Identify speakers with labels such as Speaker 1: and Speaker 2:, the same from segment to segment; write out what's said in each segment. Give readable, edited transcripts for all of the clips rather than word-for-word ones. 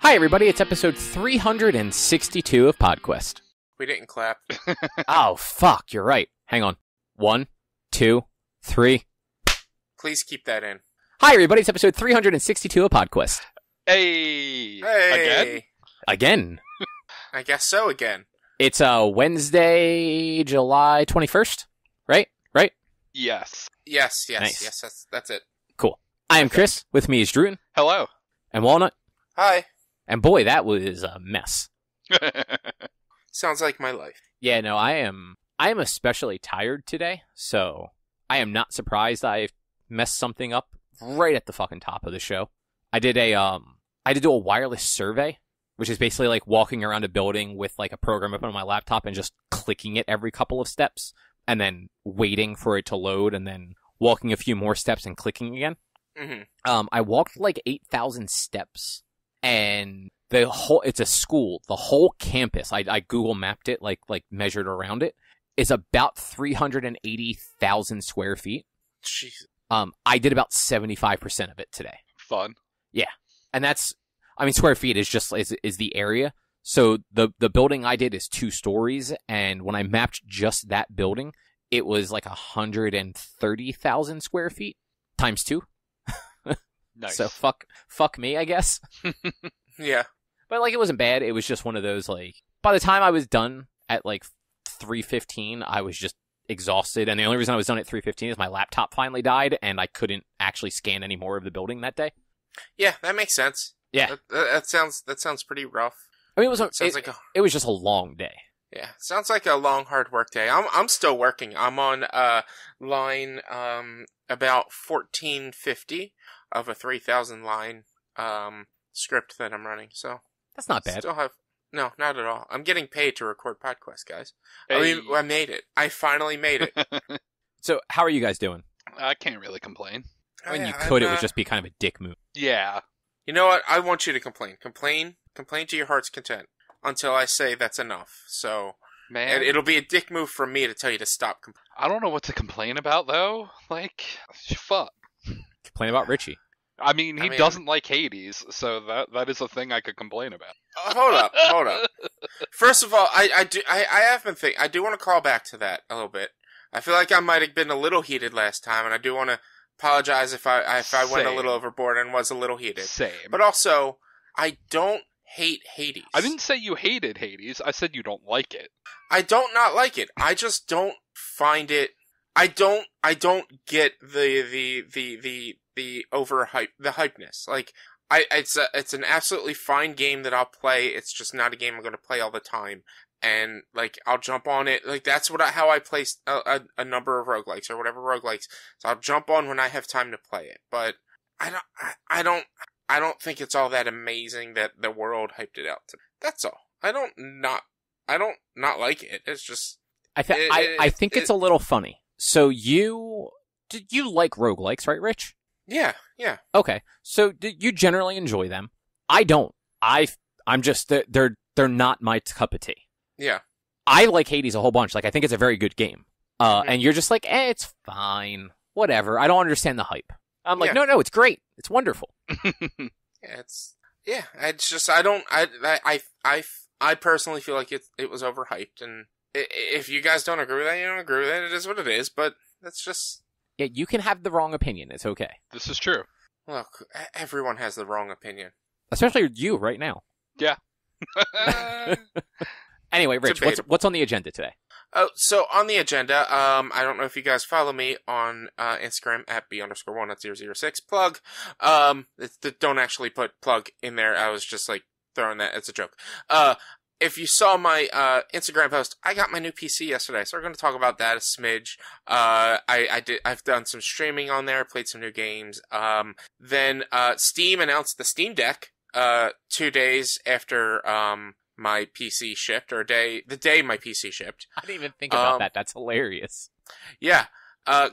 Speaker 1: Hi, everybody. It's episode 362 of PodQuest.
Speaker 2: We didn't clap.
Speaker 1: Oh, fuck. You're right. Hang on. 1, 2, 3.
Speaker 2: Please keep that in.
Speaker 1: Hi, everybody. It's episode 362 of PodQuest.
Speaker 3: Hey!
Speaker 2: Hey!
Speaker 1: Again.
Speaker 2: I guess so again.
Speaker 1: It's Wednesday, July 21st, right?
Speaker 3: Yes.
Speaker 2: Yes,
Speaker 1: Nice.
Speaker 2: that's it.
Speaker 1: Cool. I am Chris. With me is Drew
Speaker 3: Hello.
Speaker 1: and Walnut.
Speaker 2: Hi.
Speaker 1: And boy, that was a mess.
Speaker 2: Sounds like my life.
Speaker 1: Yeah, no, I am especially tired today, so I am not surprised I messed something up right at the fucking top of the show. I did do a wireless survey, which is basically like walking around a building with like a program up on my laptop and just clicking it every couple of steps and then waiting for it to load and then walking a few more steps and clicking again.
Speaker 2: Mm-hmm.
Speaker 1: I walked like 8,000 steps, and it's a school. The whole campus, I Google mapped it, like measured around it, is about 380,000 square feet.
Speaker 2: Jesus.
Speaker 1: I did about 75% of it today.
Speaker 3: Fun.
Speaker 1: Yeah. And square feet is just, is the area. So the building I did is 2 stories, and when I mapped just that building, it was like 130,000 square feet times 2.
Speaker 3: Nice.
Speaker 1: So fuck me, I guess.
Speaker 2: Yeah.
Speaker 1: But like, it wasn't bad. It was just one of those, like, by the time I was done at like 3:15, I was just exhausted. And the only reason I was done at 3:15 is my laptop finally died and I couldn't actually scan any more of the building that day.
Speaker 2: Yeah, that makes sense.
Speaker 1: Yeah.
Speaker 2: That sounds pretty rough.
Speaker 1: I mean, it was just a long day.
Speaker 2: Yeah, sounds like a long, hard work day. I'm still working. I'm on line about 1450 of a 3,000 line script that I'm running. So
Speaker 1: That's not bad.
Speaker 2: No, not at all. I'm getting paid to record PodQuest, guys.
Speaker 3: Hey.
Speaker 2: I made it. I finally made it.
Speaker 1: So how are you guys doing?
Speaker 3: I can't really complain.
Speaker 1: I mean, you could. It would just be kind of a dick move.
Speaker 3: Yeah.
Speaker 2: You know what? I want you to complain. Complain to your heart's content until I say that's enough. So,
Speaker 3: Man,
Speaker 2: it'll be a dick move from me to tell you to stop complaining.
Speaker 3: I don't know what to complain about, though. Like, fuck.
Speaker 1: Complain about Richie.
Speaker 3: I mean, he doesn't like Hades, so that is a thing I could complain about.
Speaker 2: Hold up. First of all, I have been thinking. I do want to call back to that a little bit. I feel like I might have been a little heated last time, and I do want to apologize if I went a little overboard and was a little heated.
Speaker 3: Same.
Speaker 2: But also, I don't hate Hades.
Speaker 3: I didn't say you hated Hades. I said you don't like it.
Speaker 2: I don't not like it. I just don't find it. I don't get the overhype, the hypeness. Like, it's an absolutely fine game that I'll play. It's just not a game I'm going to play all the time. And like, I'll jump on it. Like, that's how I play a number of roguelikes or whatever roguelikes. So I'll jump on when I have time to play it. But I don't think it's all that amazing that the world hyped it out. That's all. I don't not like it. It's just
Speaker 1: I think it's a little funny. So you like roguelikes, right, Rich?
Speaker 2: Yeah.
Speaker 1: Okay. So you generally enjoy them. I don't. I'm just they're not my cup of tea.
Speaker 2: Yeah.
Speaker 1: I like Hades a whole bunch. Like, I think it's a very good game. And you're just like, it's fine. Whatever. I don't understand the hype. I'm like, no, it's great. It's wonderful.
Speaker 2: It's just, I personally feel like it was overhyped, and if you guys don't agree with that, you don't agree with that. It is what it is, but that's just...
Speaker 1: Yeah, you can have the wrong opinion. It's okay.
Speaker 3: This is true.
Speaker 2: Look, everyone has the wrong opinion.
Speaker 1: Especially you right now.
Speaker 3: Yeah.
Speaker 1: Anyway, Rich, what's on the agenda today?
Speaker 2: Oh, so on the agenda, I don't know if you guys follow me on Instagram at B_1.006. Plug. Don't actually put plug in there. I was just like throwing that. It's a joke. If you saw my Instagram post, I got my new PC yesterday, so we're going to talk about that a smidge. I've done some streaming on there, played some new games. Then Steam announced the Steam Deck 2 days after my PC shipped, or the day my PC shipped.
Speaker 1: I didn't even think about that. That's hilarious.
Speaker 2: Yeah.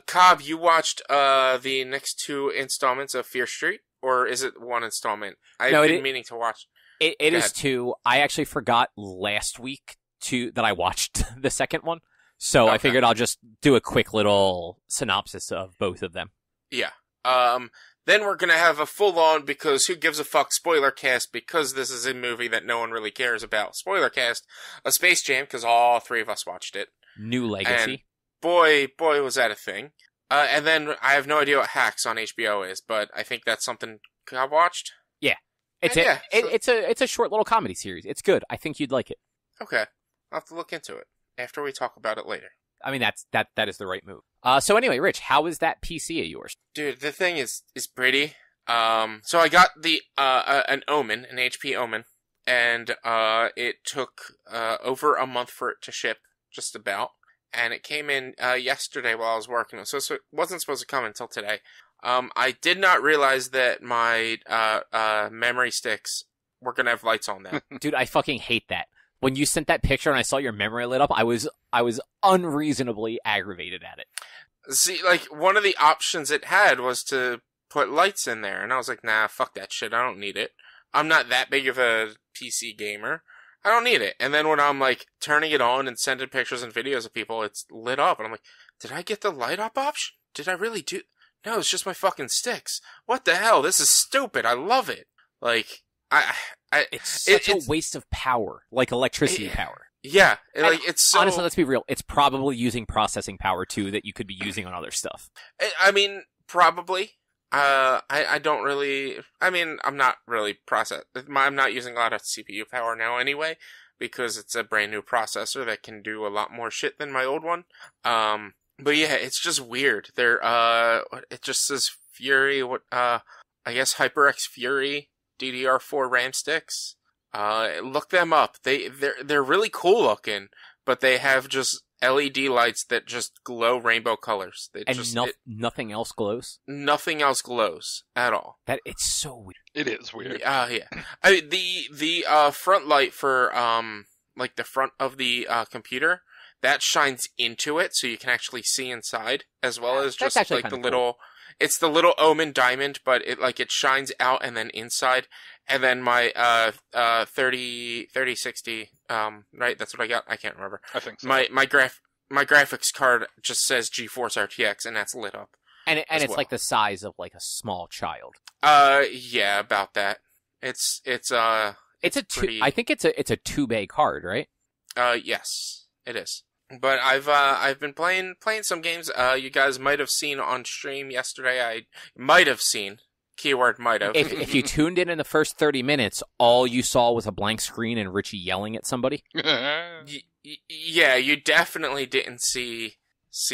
Speaker 2: Cobb, you watched the next 2 installments of Fear Street, or is it 1 installment? I've been meaning to watch.
Speaker 1: It is 2. I actually forgot last week that I watched the second one, so okay. I figured I'll just do a quick little synopsis of both of them.
Speaker 2: Yeah. Then we're gonna have a full-on, because who gives a fuck, spoiler cast, because this is a movie that no one really cares about. Spoiler cast, a Space Jam, because all three of us watched it.
Speaker 1: New Legacy.
Speaker 2: And boy, was that a thing. And then I have no idea what Hacks on HBO is, but I think that's something I've watched.
Speaker 1: Yeah. It's a short little comedy series. It's good. I think you'd like it.
Speaker 2: Okay. I'll have to look into it after we talk about it later.
Speaker 1: I mean, that is the right move. So anyway, Rich, how is that PC of yours?
Speaker 2: Dude, the thing is pretty. So I got the an Omen, an HP Omen, and it took over a month for it to ship, just about. And it came in yesterday while I was working. So it wasn't supposed to come until today. I did not realize that my memory sticks were gonna have lights on them.
Speaker 1: Dude, I fucking hate that. When you sent that picture and I saw your memory lit up, I was unreasonably aggravated at it.
Speaker 2: See, like, one of the options it had was to put lights in there, and I was like, nah, fuck that shit, I don't need it. I'm not that big of a PC gamer. I don't need it. And then when I'm, like, turning it on and sending pictures and videos of people, it's lit up, and I'm like, did I get the light up option? Did I really do... No, it's just my fucking sticks. What the hell? This is stupid. I love it. Like,
Speaker 1: it's such a waste of power, like electricity power.
Speaker 2: Yeah, it's so...
Speaker 1: Honestly, let's be real. It's probably using processing power, too, that you could be using on other stuff.
Speaker 2: I mean, probably. I don't really... I mean, I'm not really I'm not using a lot of CPU power now anyway, because it's a brand new processor that can do a lot more shit than my old one. But yeah, it's just weird. It just says Fury, I guess HyperX Fury DDR4 RAM sticks. Look them up. They're really cool looking, but they have just LED lights that just glow rainbow colors.
Speaker 1: Nothing else glows?
Speaker 2: Nothing else glows at all.
Speaker 1: It's so weird.
Speaker 3: It is weird.
Speaker 2: Yeah. I mean, the front light for like the front of the computer, that shines into it, so you can actually see inside, as well as just like the little. Cool. It's the little Omen diamond, but it shines out and then inside. And then my 3060, right? That's what I got. I can't remember.
Speaker 3: I think so.
Speaker 2: My graphics card just says GeForce RTX, and that's lit up.
Speaker 1: And it's like the size of like a small child.
Speaker 2: Yeah, about that. It's
Speaker 1: I think it's a 2-bay card, right?
Speaker 2: Yes, it is. But I've been playing some games. You guys might have seen on stream yesterday. I might have seen. Keyword might have.
Speaker 1: If you tuned in the first 30 minutes, all you saw was a blank screen and Richie yelling at somebody.
Speaker 2: Yeah, you definitely didn't see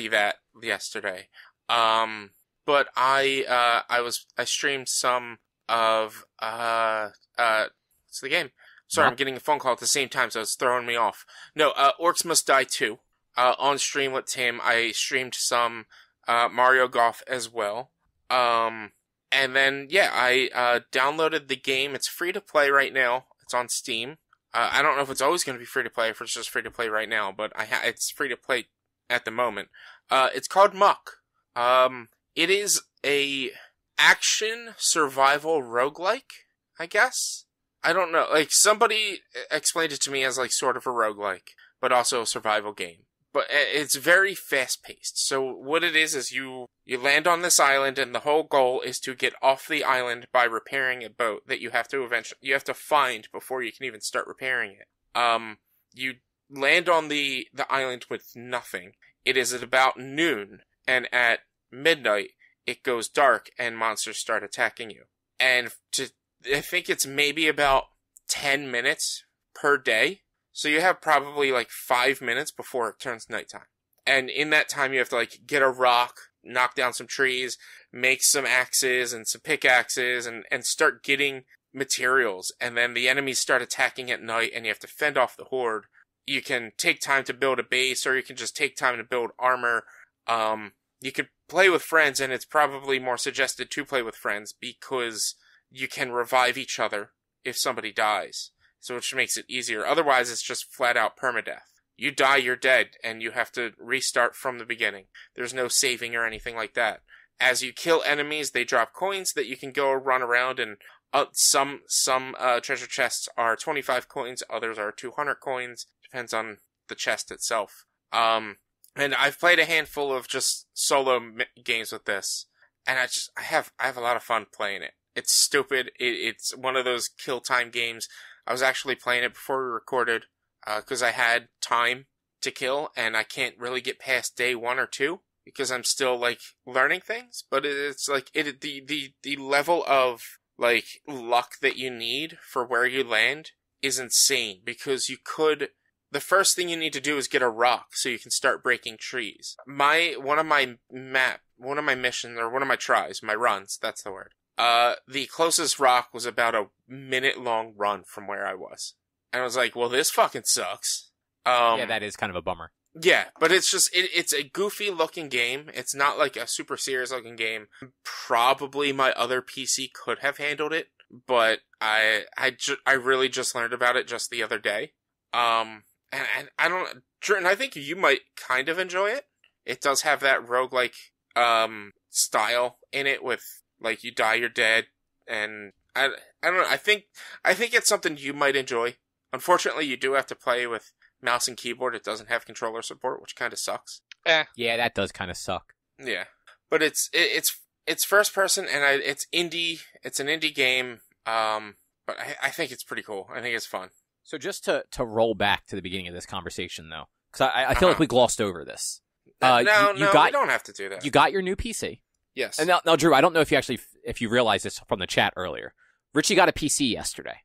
Speaker 2: that yesterday. But I streamed some of what's the game? Sorry, I'm getting a phone call at the same time, so it's throwing me off. No, Orcs Must Die 2. On stream with Tim, I streamed some Mario Golf as well. And then, yeah, I downloaded the game. It's free to play right now. It's on Steam. I don't know if it's always going to be free to play, if it's just free to play right now, but it's free to play at the moment. It's called Muck. It is a action survival roguelike, I guess. I don't know. Like, somebody explained it to me as, like, sort of a roguelike, but also a survival game. But it's very fast-paced. So what it is you land on this island, and the whole goal is to get off the island by repairing a boat that you have to find before you can even start repairing it. You land on the island with nothing. It is at about noon, and at midnight, it goes dark, and monsters start attacking you. And I think it's maybe about 10 minutes per day. So you have probably like 5 minutes before it turns nighttime. And in that time you have to like get a rock, knock down some trees, make some axes and some pickaxes and start getting materials. And then the enemies start attacking at night and you have to fend off the horde. You can take time to build a base, or you can just take time to build armor. You could play with friends, and it's probably more suggested to play with friends because you can revive each other if somebody dies. So which makes it easier. Otherwise, it's just flat out permadeath. You die, you're dead, and you have to restart from the beginning. There's no saving or anything like that. As you kill enemies, they drop coins that you can go run around, and some treasure chests are 25 coins, others are 200 coins. Depends on the chest itself. And I've played a handful of just solo games with this, and I have a lot of fun playing it. It's stupid. It's one of those kill time games. I was actually playing it before we recorded, because I had time to kill, and I can't really get past day 1 or 2 because I'm still like learning things. But it's like the level of like luck that you need for where you land is insane, because the first thing you need to do is get a rock so you can start breaking trees. One of my missions, or one of my tries, my runs, that's the word. The closest rock was about a minute-long run from where I was. And I was like, well, this fucking sucks.
Speaker 1: Yeah, that is kind of a bummer.
Speaker 2: Yeah, but it's just, it's a goofy-looking game. It's not like a super serious-looking game. Probably my other PC could have handled it, but I really just learned about it just the other day. And I don't, Jordan, I think you might kind of enjoy it. It does have that roguelike, style in it with, like, you die, you're dead, and I don't know, I think it's something you might enjoy. Unfortunately, you do have to play with mouse and keyboard. It doesn't have controller support, which kind of sucks.
Speaker 1: Yeah, that does kind of suck.
Speaker 2: Yeah. But it's first person, and it's indie, it's an indie game, but I think it's pretty cool. I think it's fun.
Speaker 1: So just to roll back to the beginning of this conversation, though, because I feel like we glossed over this.
Speaker 2: No, we don't have to do that.
Speaker 1: You got your new PC.
Speaker 2: Yes.
Speaker 1: And now, Drew, I don't know if you realized this from the chat earlier. Richie got a PC yesterday.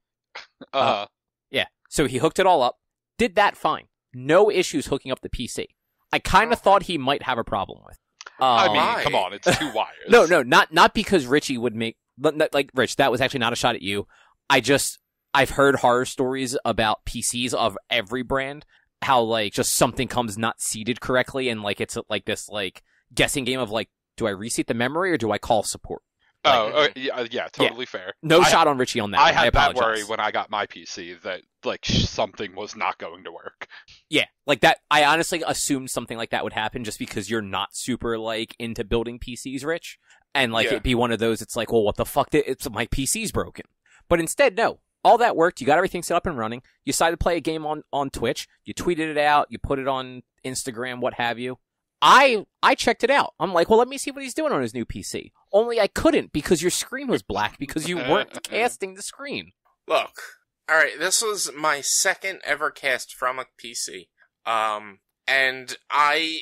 Speaker 1: Yeah. So he hooked it all up. Did that fine. No issues hooking up the PC. I kind of thought he might have a problem with.
Speaker 3: I mean, come on, it's 2 wires.
Speaker 1: No, not because Richie would make, like, Rich, that was actually not a shot at you. I've heard horror stories about PCs of every brand, how, like, just something comes not seated correctly, and, like, it's like this, like, guessing game of, like, do I reset the memory or do I call support?
Speaker 3: Yeah, totally fair.
Speaker 1: No shot on Richie on that.
Speaker 3: I had that worry when I got my PC that, like, something was not going to work.
Speaker 1: Yeah, like that. I honestly assumed something like that would happen just because you're not super, like, into building PCs, Rich. And, like, it'd be one of those, it's like, well, what the fuck? My PC's broken. But instead, no. All that worked. You got everything set up and running. You decided to play a game on Twitch. You tweeted it out. You put it on Instagram, what have you. I checked it out. I'm like, well, let me see what he's doing on his new PC. Only I couldn't because your screen was black because you weren't casting the screen.
Speaker 2: Look, alright, this was my second ever cast from a PC. And I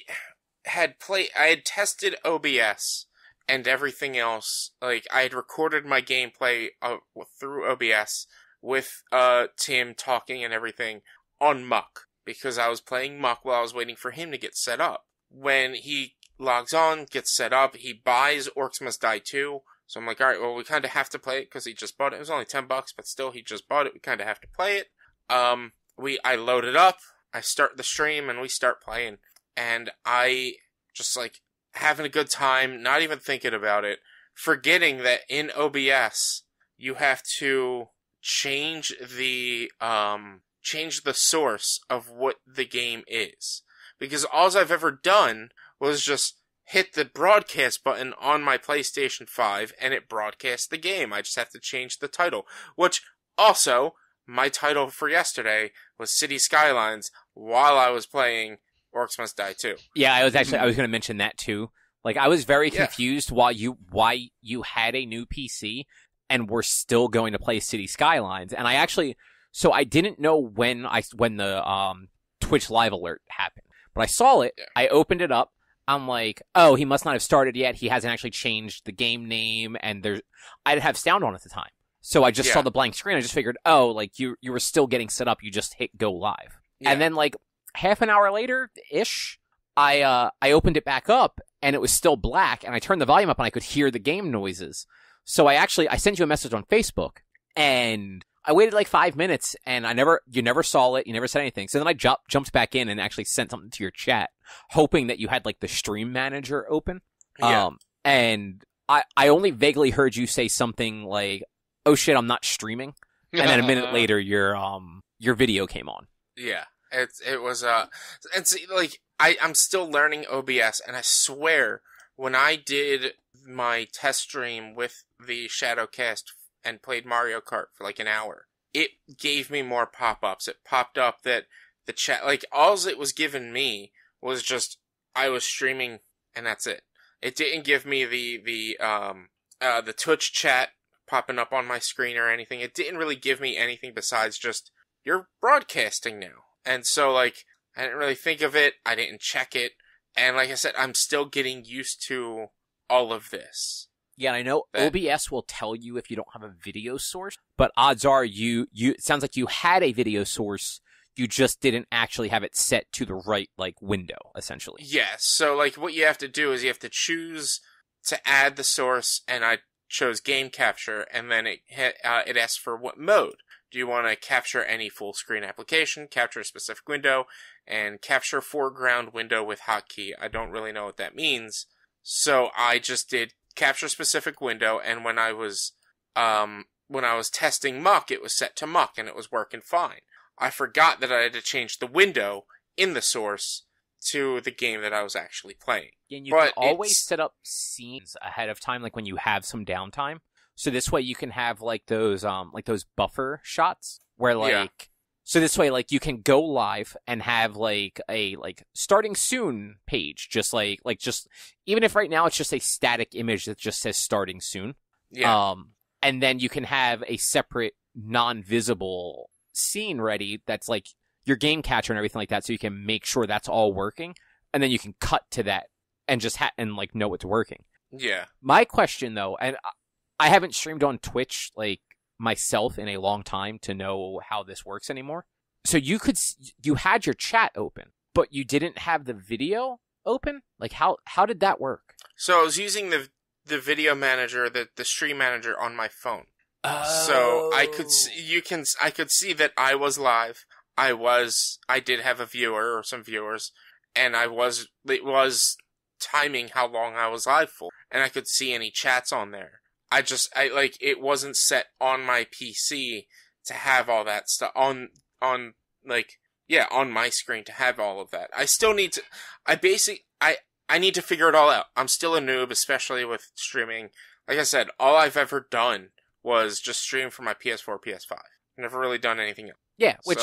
Speaker 2: had tested OBS and everything else. Like, I had recorded my gameplay through OBS with Tim talking and everything on Muck, because I was playing Muck while I was waiting for him to get set up. When he logs on, gets set up, he buys Orcs Must Die 2. So I'm like, alright, well, we kind of have to play it because he just bought it. It was only $10, but still, he just bought it. We kind of have to play it. I load it up, I start the stream, and we start playing. And I just, like, having a good time, not even thinking about it, forgetting that in OBS, you have to change the source of what the game is. Because all I've ever done was just hit the broadcast button on my PlayStation 5 and it broadcasts the game. I just have to change the title. Which, also, my title for yesterday was City Skylines while I was playing Orcs Must Die 2.
Speaker 1: Yeah, I was going to mention that too. Like, I was very confused why you had a new PC and were still going to play City Skylines. And I didn't know when the Twitch live alert happened. But I saw it, I opened it up, I'm like, oh, he must not have started yet, he hasn't actually changed the game name, and I didn't have sound on at the time. So I just saw the blank screen, I just figured, oh, like, you were still getting set up, you just hit go live. Yeah. And then, like, half an hour later-ish, I opened it back up, and it was still black, and I turned the volume up, and I could hear the game noises. So I sent you a message on Facebook, and I waited like 5 minutes, and you never saw it, you never said anything. So then I jumped back in and actually sent something to your chat, hoping that you had like the stream manager open. Yeah. And I only vaguely heard you say something like, "Oh shit, I'm not streaming," and then a minute later, your video came on.
Speaker 2: Yeah, it was and see, like I'm still learning OBS, and I swear when I did my test stream with the Shadowcast and played Mario Kart for like an hour, it gave me more pop-ups. It popped up that the chat, like, all it was giving me was just, I was streaming, and that's it. It didn't give me the Twitch chat popping up on my screen or anything. It didn't really give me anything besides just, you're broadcasting now. And so, like, I didn't really think of it. I didn't check it. And like I said, I'm still getting used to all of this.
Speaker 1: Yeah, and I know OBS will tell you if you don't have a video source, but odds are it sounds like you had a video source, you just didn't actually have it set to the right, like, window, essentially.
Speaker 2: Yes, so, like, what you have to do is you have to choose to add the source, and I chose game capture, and then it asks for what mode. Do you want to capture any full screen application, capture a specific window, and capture foreground window with hotkey? I don't really know what that means, so I just did capture specific window, and when I was testing Muck, it was set to Muck, and it was working fine. I forgot that I had to change the window in the source to the game that I was actually playing.
Speaker 1: And you can always set up scenes ahead of time, like when you have some downtime. So this way you can have like those buffer shots where so this way, like, you can go live and have like a starting soon page, just just even if right now it's just a static image that just says starting soon.
Speaker 2: Yeah.
Speaker 1: And then you can have a separate non-visible scene ready that's like your game catcher and everything like that, so you can make sure that's all working, and then you can cut to that and just know it's working.
Speaker 2: Yeah.
Speaker 1: My question though, and I haven't streamed on Twitch like myself in a long time to know how this works anymore. So you had your chat open, but you didn't have the video open? Like how did that work?
Speaker 2: So I was using the video manager, the stream manager on my phone. So I could see that I was live. I did have a viewer or some viewers, and it was timing how long I was live for, and I could see any chats on there. It wasn't set on my PC to have all that stuff on my screen to have all of that. I still need to, I need to figure it all out. I'm still a noob, especially with streaming. Like I said, all I've ever done was just stream for my PS4, PS5. Never really done anything else.
Speaker 1: Yeah, which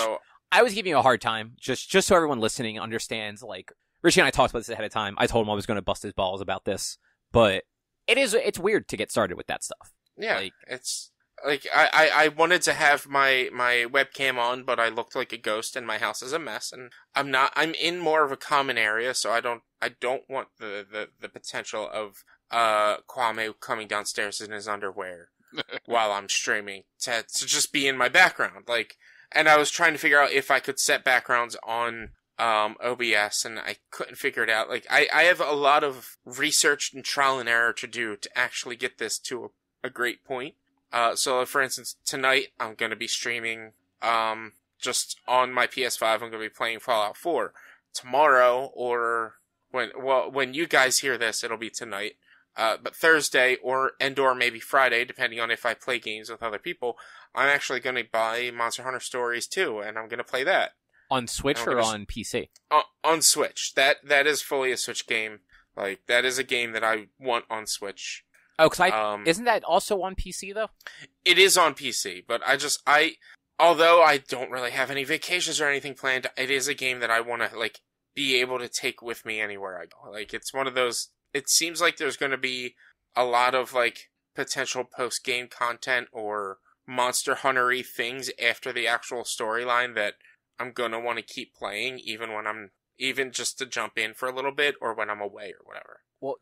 Speaker 1: I was giving you a hard time, just so everyone listening understands, like, Richie and I talked about this ahead of time. I told him I was going to bust his balls about this, but it's weird to get started with that stuff.
Speaker 2: Yeah, it's like I wanted to have my webcam on, but I looked like a ghost, and my house is a mess, and I'm in more of a common area, so I don't want the potential of Kwame coming downstairs in his underwear while I'm streaming to just be in my background, like. And I was trying to figure out if I could set backgrounds on OBS, and I couldn't figure it out. Like, I have a lot of research and trial and error to do to actually get this to a great point. So, for instance, tonight I'm going to be streaming just on my PS5. I'm going to be playing Fallout 4. Tomorrow, or when you guys hear this, it'll be tonight. But Thursday or maybe Friday, depending on if I play games with other people, I'm actually going to buy Monster Hunter Stories 2, and I'm going to play that.
Speaker 1: On Switch or on PC?
Speaker 2: On Switch. That is fully a Switch game. Like, that is a game that I want on Switch.
Speaker 1: Oh, because isn't that also on PC, though?
Speaker 2: It is on PC, but although I don't really have any vacations or anything planned, it is a game that I want to, like, be able to take with me anywhere I go. Like, it's one of those. It seems like there's going to be a lot of, like, potential post-game content or Monster Hunter-y things after the actual storyline that I'm going to want to keep playing, even just to jump in for a little bit or when I'm away or whatever.
Speaker 1: Well,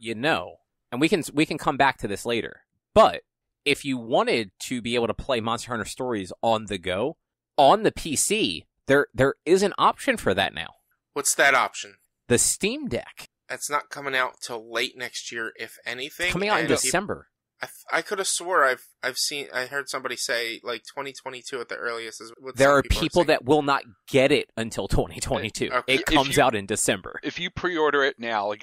Speaker 1: and we can come back to this later, but if you wanted to be able to play Monster Hunter Stories on the go, on the PC, there is an option for that now.
Speaker 2: What's that option?
Speaker 1: The Steam Deck.
Speaker 2: It's not coming out till late next year, if anything.
Speaker 1: It's coming out in December.
Speaker 2: I could have swore I heard somebody say like 2022 at the earliest.
Speaker 1: There are people that will not get it until 2022. Okay. It comes out in December.
Speaker 3: If you pre-order it now,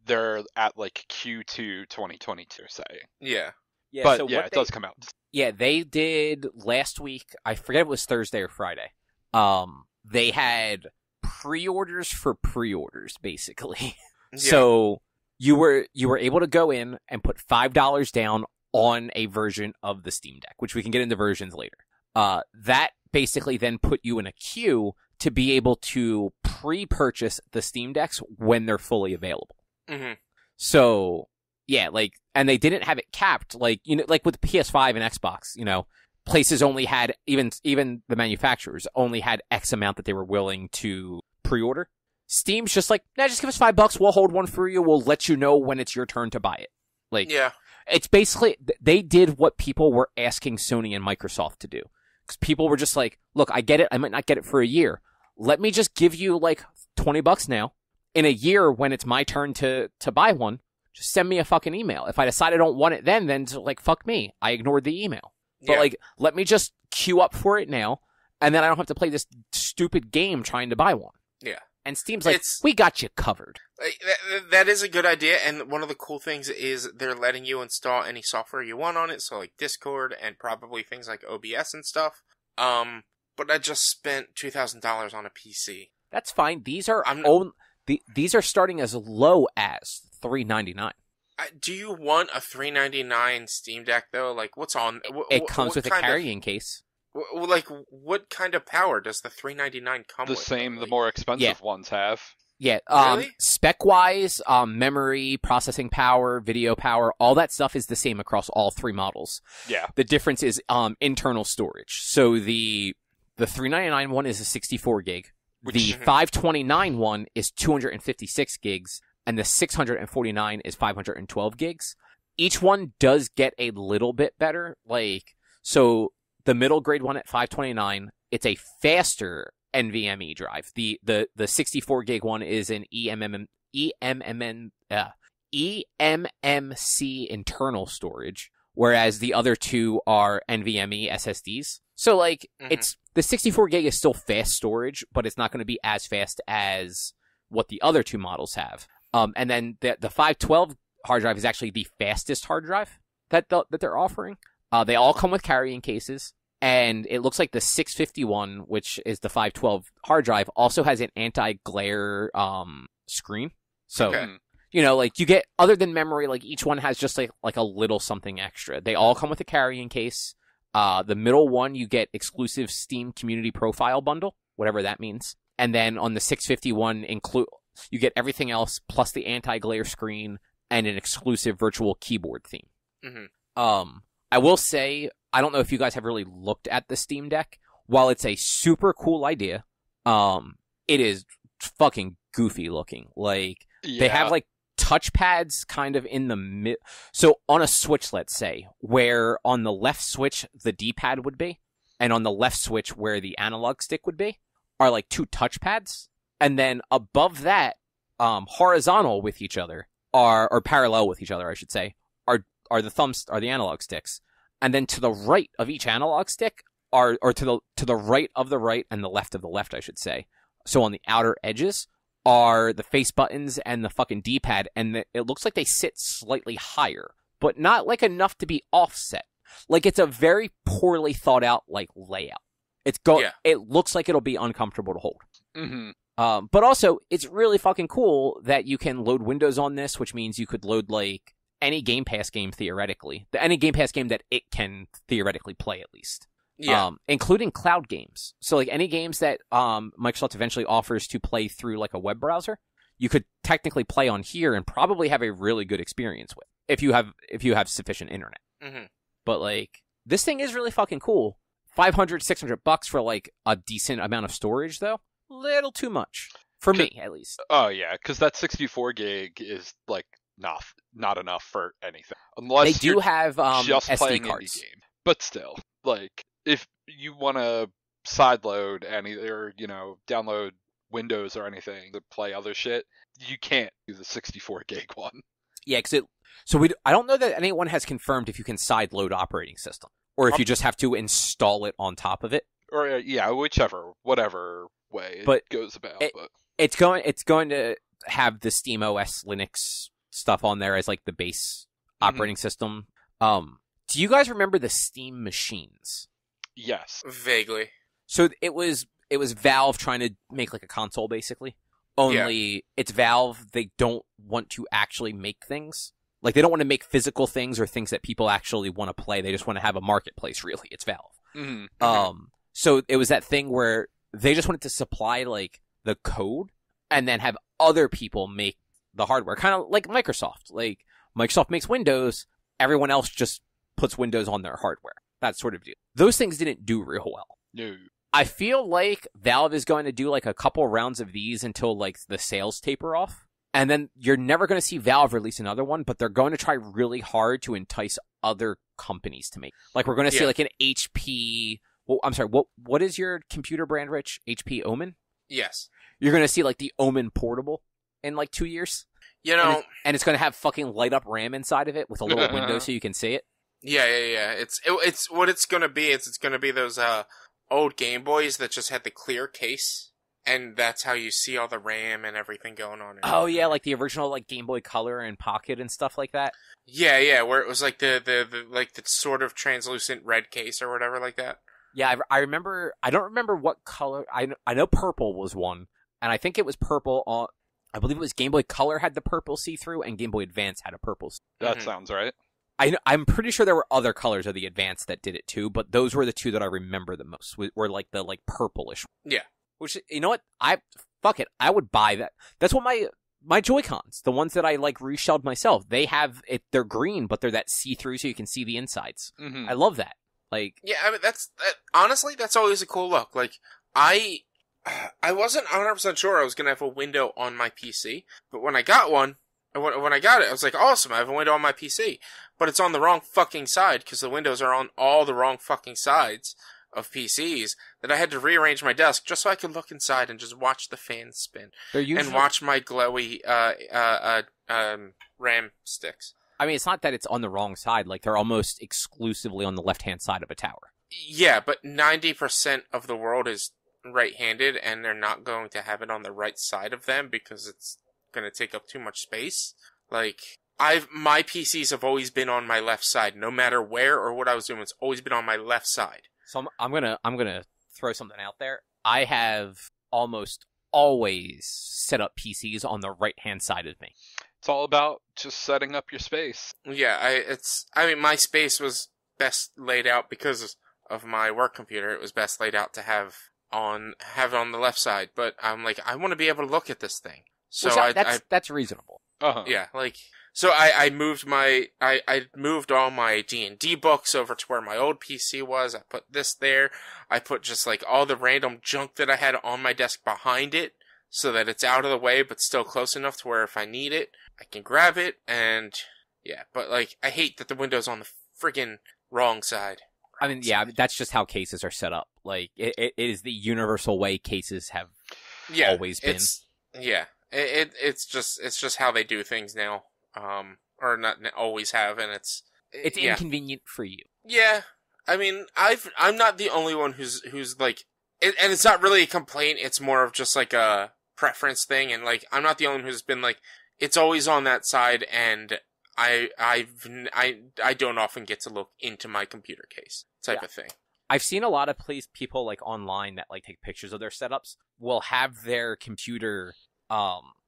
Speaker 3: they're at like Q2 2022, say.
Speaker 2: Yeah.
Speaker 1: Yeah,
Speaker 3: but so it does come out.
Speaker 1: Yeah, they did last week. I forget if it was Thursday or Friday. They had pre-orders for pre-orders, basically. Yeah. So you were able to go in and put $5 down on a version of the Steam Deck, which we can get into versions later. That basically then put you in a queue to be able to pre-purchase the Steam Decks when they're fully available.
Speaker 2: Mm-hmm.
Speaker 1: So Yeah, like, and they didn't have it capped, like, you know, like with the PS5 and Xbox, you know, places only had, even the manufacturers only had X amount that they were willing to pre-order. Steam's just like, nah, just give us $5, we'll hold one for you, we'll let you know when it's your turn to buy it. Like,
Speaker 2: Yeah.
Speaker 1: it's basically, they did what people were asking Sony and Microsoft to do. Because people were just like, look, I get it, I might not get it for a year. Let me just give you like $20 now. In a year, when it's my turn to buy one, just send me a fucking email. If I decide I don't want it then like, fuck me. I ignored the email. But like, let me just queue up for it now, and then I don't have to play this stupid game trying to buy one.
Speaker 2: Yeah.
Speaker 1: And Steam's like, we got you covered.
Speaker 2: That is a good idea, and one of the cool things is they're letting you install any software you want on it, so like Discord and probably things like OBS and stuff. But I just spent $2,000 on a PC.
Speaker 1: That's fine. These are these are starting as low as $399.
Speaker 2: Do you want a $399 Steam Deck though? Like, what's on?
Speaker 1: It comes with a carrying case.
Speaker 2: Like, what kind of power does the $399 come with?
Speaker 3: The same, the more expensive ones have.
Speaker 1: Yeah,
Speaker 2: Really?
Speaker 1: spec-wise, memory, processing power, video power, all that stuff is the same across all three models.
Speaker 3: Yeah.
Speaker 1: The difference is internal storage. So the $399 one is a 64 gig. The $529 one is 256 gigs, and the $649 is 512 gigs. Each one does get a little bit better. Like, so the middle grade one at $529, it's a faster NVMe drive. The 64 gig one is an eMMC internal storage, whereas the other two are NVMe SSDs. So like, it's, the 64 gig is still fast storage, but it's not going to be as fast as what the other two models have. And then the 512 hard drive is actually the fastest hard drive that they're offering. They all come with carrying cases. And it looks like the 651, which is the 512 hard drive, also has an anti-glare screen. So, you know, like, you get, other than memory, like, each one has just like a little something extra. They all come with a carrying case. The middle one, you get exclusive Steam Community Profile Bundle, whatever that means. And then on the 651, you get everything else, plus the anti-glare screen and an exclusive virtual keyboard theme. I will say, I don't know if you guys have really looked at the Steam Deck. While it's a super cool idea, it is fucking goofy looking. Like, they have like touchpads kind of in the mid. So on a Switch, let's say, where on the left switch the D-pad would be, and on the left switch where the analog stick would be, are like two touchpads. And then above that, horizontal with each other, or parallel with each other, I should say, are the analog sticks. And then to the right of each analog stick or to the right of the right and the left of the left, I should say. So on the outer edges are the face buttons and the fucking D-pad, and it looks like they sit slightly higher, but not like enough to be offset. Like, it's a very poorly thought out like layout. It looks like it'll be uncomfortable to hold. But also, it's really fucking cool that you can load Windows on this, which means you could load like any Game Pass game theoretically. Any Game Pass game that it can theoretically play, at least. Yeah. Including cloud games. So like any games that Microsoft eventually offers to play through like a web browser, you could technically play on here and probably have a really good experience with, if you have sufficient internet. But like, this thing is really fucking cool. $500-$600 for like a decent amount of storage, though, little too much for me, at least.
Speaker 3: Oh yeah, because that 64 gig is like not enough for anything, unless
Speaker 1: they do have
Speaker 3: just
Speaker 1: SD
Speaker 3: playing
Speaker 1: cards.
Speaker 3: indie game. But still, like, if you want to sideload or download Windows or anything to play other shit, you can't do the 64 gig one.
Speaker 1: Yeah, I don't know that anyone has confirmed if you can sideload operating system, or if you just have to install it on top of it.
Speaker 3: Or whatever way it goes about.
Speaker 1: It's going to have the SteamOS Linux stuff on there as like the base operating system. Do you guys remember the Steam machines?
Speaker 3: Yes,
Speaker 2: vaguely.
Speaker 1: So it was Valve trying to make like a console, basically. Only it's Valve. They don't want to actually make things. Like, they don't want to make physical things or things that people actually want to play. They just want to have a marketplace, really. It's Valve. So it was that thing where they just wanted to supply like the code and then have other people make the hardware, kind of like Microsoft. Like, Microsoft makes Windows, everyone else just puts Windows on their hardware. That sort of deal. Those things didn't do real well.
Speaker 3: No.
Speaker 1: I feel like Valve is going to do like a couple rounds of these until like the sales taper off. And then you're never going to see Valve release another one, but they're going to try really hard to entice other companies to make. Like we're going to see like an HP. Well, I'm sorry. What is your computer brand, Rich? HP Omen?
Speaker 2: Yes. You're
Speaker 1: going to see like the Omen Portable in like 2 years.
Speaker 2: You know,
Speaker 1: and it's going to have fucking light up RAM inside of it with a little window so you can see it.
Speaker 2: Yeah. It's what it's going to be. It's going to be those old Game Boys that just had the clear case, and that's how you see all the RAM and everything going on.
Speaker 1: Oh yeah, like the original like Game Boy Color and Pocket and stuff like that.
Speaker 2: Yeah, where it was like the like the sort of translucent red case or whatever like that.
Speaker 1: Yeah, I remember. I don't remember what color. I know purple was one, and I think it was purple on. I believe it was Game Boy Color had the purple see-through, and Game Boy Advance had a purple.
Speaker 3: That sounds right.
Speaker 1: I'm pretty sure there were other colors of the Advance that did it too, but those were the two that I remember the most. Were like the like purplish.
Speaker 2: Yeah.
Speaker 1: Which, you know what? Fuck it. I would buy that. That's what my Joy-Cons, the ones that I like reshelled myself, they have it. They're green, but they're that see-through, so you can see the insides.
Speaker 3: Mm-hmm.
Speaker 1: I love that. Like,
Speaker 2: yeah, I mean honestly, that's always a cool look. Like I wasn't 100% sure I was gonna have a window on my PC, but when I got one, when I got it, I was like, awesome, I have a window on my PC, but it's on the wrong fucking side because the windows are on all the wrong fucking sides of PCs. That I had to rearrange my desk just so I could look inside and just watch the fans spin and watch my glowy RAM sticks.
Speaker 1: I mean, it's not that it's on the wrong side. Like, they're almost exclusively on the left-hand side of a tower.
Speaker 2: Yeah, but 90% of the world is right-handed, and they're not going to have it on the right side of them because it's going to take up too much space. Like, my PCs have always been on my left side, no matter where or what I was doing. It's always been on my left side.
Speaker 1: So I'm gonna throw something out there. I have almost always set up PCs on the right-hand side of me.
Speaker 3: It's all about just setting up your space.
Speaker 2: Yeah, I mean, my space was best laid out because of my work computer. It was best laid out to have it on the left side. But I'm like, I want to be able to look at this thing. So
Speaker 1: that's reasonable.
Speaker 3: Uh-huh.
Speaker 2: Yeah, like, so I moved I moved all my D&D books over to where my old PC was. I put this there. I put just like all the random junk that I had on my desk behind it, so that it's out of the way, but still close enough to where if I need it, I can grab it, and yeah, but like, I hate that the window's on the friggin' wrong side.
Speaker 1: I mean, yeah, that's just how cases are set up. Like, it is the universal way cases have always been.
Speaker 2: It's just how they do things now, or not always have, and it's
Speaker 1: inconvenient for you.
Speaker 2: Yeah, I mean, I'm not the only one who's like, and it's not really a complaint. It's more of just like a preference thing, and like, I'm not the only one who's been like, it's always on that side, and I don't often get to look into my computer case type of thing.
Speaker 1: I've seen a lot of people like online that like take pictures of their setups will have their computer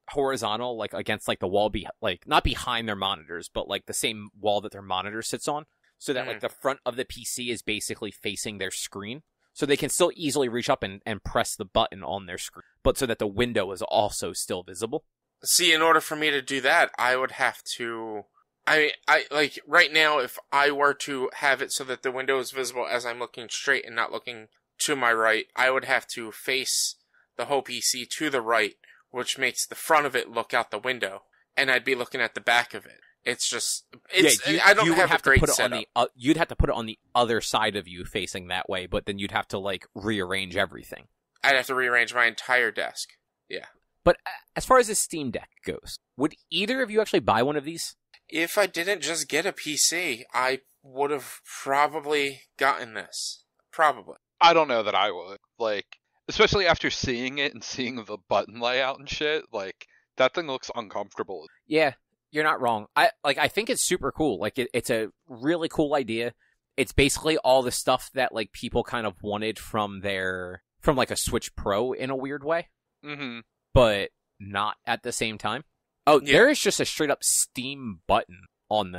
Speaker 1: horizontal, like against like the wall, like not behind their monitors, but like the same wall that their monitor sits on, so that like the front of the PC is basically facing their screen. So they can still easily reach up and press the button on their screen, but so that the window is also still visible.
Speaker 2: See, in order for me to do that, I would have to... I like, right now, if I were to have it so that the window is visible as I'm looking straight and not looking to my right, I would have to face the whole PC to the right, which makes the front of it look out the window, and I'd be looking at the back of it. It's just... I don't have a great setup.
Speaker 1: You'd have to put it on the other side of you facing that way, but then you'd have to, like, rearrange everything.
Speaker 2: I'd have to rearrange my entire desk. Yeah.
Speaker 1: But as far as the Steam Deck goes, would either of you actually buy one of these?
Speaker 2: If I didn't just get a PC, I would have probably gotten this. Probably.
Speaker 3: I don't know that I would. Like, especially after seeing it and seeing the button layout and shit, like, that thing looks uncomfortable.
Speaker 1: Yeah, you're not wrong. I think it's super cool. Like, it's a really cool idea. It's basically all the stuff that, like, people kind of wanted from like, a Switch Pro in a weird way.
Speaker 3: Mm-hmm.
Speaker 1: But not at the same time. Oh, yeah. There is just a straight up Steam button on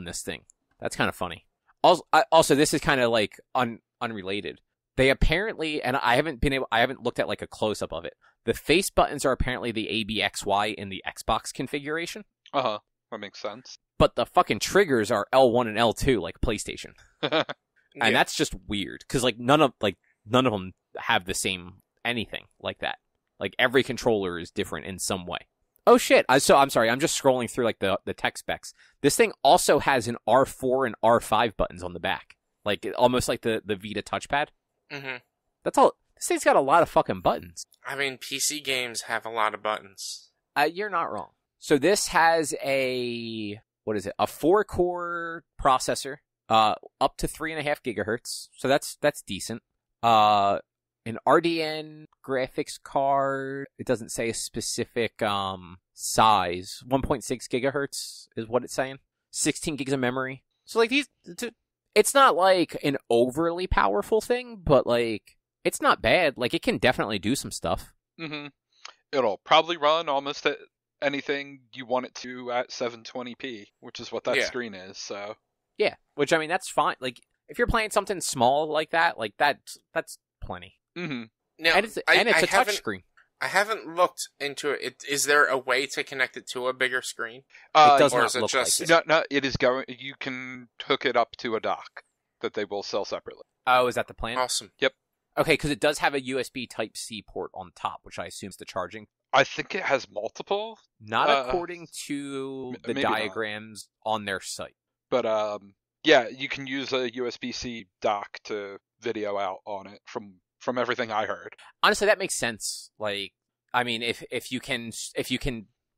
Speaker 1: this thing. That's kind of funny. Also, this is kind of like unrelated. They apparently, and I haven't looked at like a close up of it. The face buttons are apparently the ABXY in the Xbox configuration.
Speaker 3: That makes sense.
Speaker 1: but the fucking triggers are L1 and L2 like PlayStation. And that's just weird because like none of them have the same anything like that. Like every controller is different in some way. Oh shit! I'm sorry. I'm just scrolling through like the tech specs. This thing also has an R4 and R5 buttons on the back, like almost like the Vita touchpad.
Speaker 2: Mm-hmm.
Speaker 1: That's all. This thing's got a lot of fucking buttons.
Speaker 2: I mean, PC games have a lot of buttons.
Speaker 1: You're not wrong. So this has a 4-core processor. Up to 3.5 gigahertz, so that's decent. An RDN graphics card. It doesn't say a specific size. 1.6 gigahertz is what it's saying. 16 gigs of memory. So like it's not like an overly powerful thing, but like it's not bad. Like it can definitely do some stuff.
Speaker 3: Mm-hmm. It'll probably run almost anything you want it to at 720p, which is what that screen is. So.
Speaker 1: Yeah, which, I mean, that's fine. Like, if you're playing something small like that, like, that's plenty.
Speaker 3: Mm-hmm.
Speaker 1: Now, and it's a touchscreen.
Speaker 2: I haven't looked into it. Is there a way to connect it to a bigger screen?
Speaker 1: It does
Speaker 2: or
Speaker 1: not
Speaker 2: is it
Speaker 1: look
Speaker 2: just...
Speaker 1: like it.
Speaker 3: No, it is going... You can hook it up to a dock that they will sell separately.
Speaker 1: Oh, is that the plan?
Speaker 2: Awesome.
Speaker 3: Yep.
Speaker 1: Okay, because it does have a USB Type-C port on top, which I assume is the charging.
Speaker 3: I think it has multiple.
Speaker 1: Not according to the diagrams on their site.
Speaker 3: But, yeah, you can use a USB-C dock to video out on it from everything I heard.
Speaker 1: Honestly, that makes sense. Like, I mean, if you can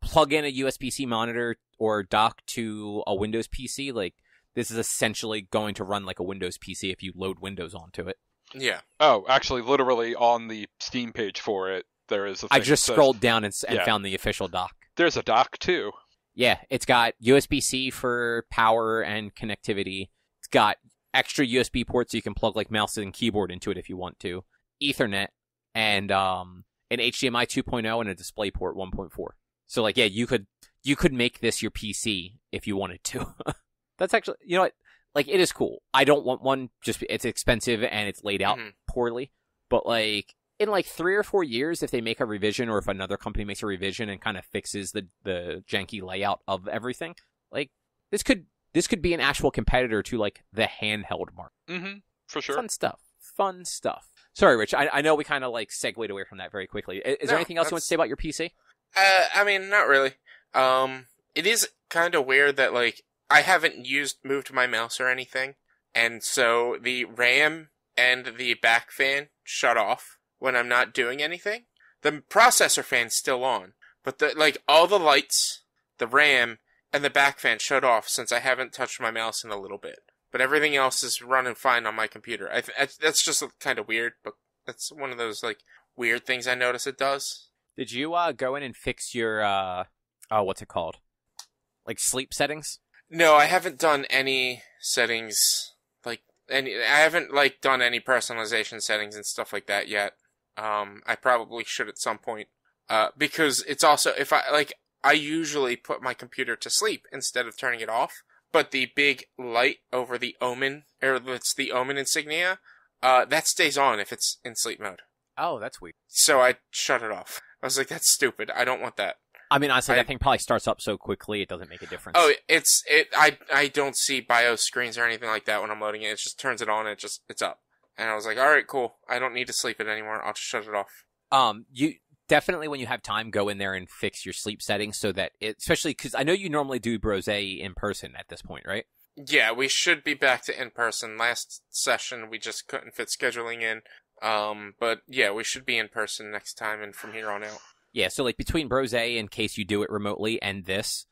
Speaker 1: plug in a USB-C monitor or dock to a Windows PC, like this is essentially going to run like a Windows PC if you load Windows onto it.
Speaker 2: Yeah.
Speaker 3: Oh, actually, literally on the Steam page for it, there is a thing
Speaker 1: I just scrolled down and found the official dock.
Speaker 3: There's a dock too. Yeah,
Speaker 1: it's got USB-C for power and connectivity. It's got extra USB ports so you can plug like mouse and keyboard into it if you want to. Ethernet and an HDMI 2.0 and a DisplayPort 1.4. So like, yeah, you could make this your PC if you wanted to. That's actually, you know what? Like, it is cool. I don't want one. Just it's expensive and it's laid out poorly. But like, in like 3 or 4 years, if they make a revision or if another company makes a revision and kind of fixes the janky layout of everything, like this could be an actual competitor to like the handheld market.
Speaker 3: Mm-hmm. For sure.
Speaker 1: Fun stuff. Sorry, Rich. I know we kind of like segued away from that very quickly. Is there anything else you want to say about your PC?
Speaker 2: I mean, not really. It is kind of weird that like I haven't moved my mouse or anything, and so the RAM and the back fan shut off when I'm not doing anything. The processor fan's still on, but all the lights, the RAM, and the back fan shut off since I haven't touched my mouse in a little bit. But everything else is running fine on my computer. That's just kind of weird, but that's one of those like weird things I notice it does.
Speaker 1: Did you go in and fix your what's it called? Like sleep settings?
Speaker 2: No, I haven't done any settings I haven't like done any personalization settings and stuff like that yet. I probably should at some point. Because it's also, if I usually put my computer to sleep instead of turning it off, but the big light over the Omen, or it's the Omen insignia, that stays on if it's in sleep mode.
Speaker 1: Oh, that's weird.
Speaker 2: So I shut it off. I was like, that's stupid. I don't want that.
Speaker 1: I mean, honestly, that thing probably starts up so quickly it doesn't make a difference.
Speaker 2: Oh, I don't see BIOS screens or anything like that when I'm loading it. It just turns it on and it's up. And I was like, all right, cool. I don't need to sleep it anymore. I'll just shut it off.
Speaker 1: You definitely, when you have time, go in there and fix your sleep settings so that especially because I know you normally do Brose in person at this point, right?
Speaker 2: Yeah, we should be back to in person. Last session, we just couldn't fit scheduling in. But yeah, we should be in person next time and from here on out.
Speaker 1: Yeah, so like between Brose, in case you do it remotely, and this,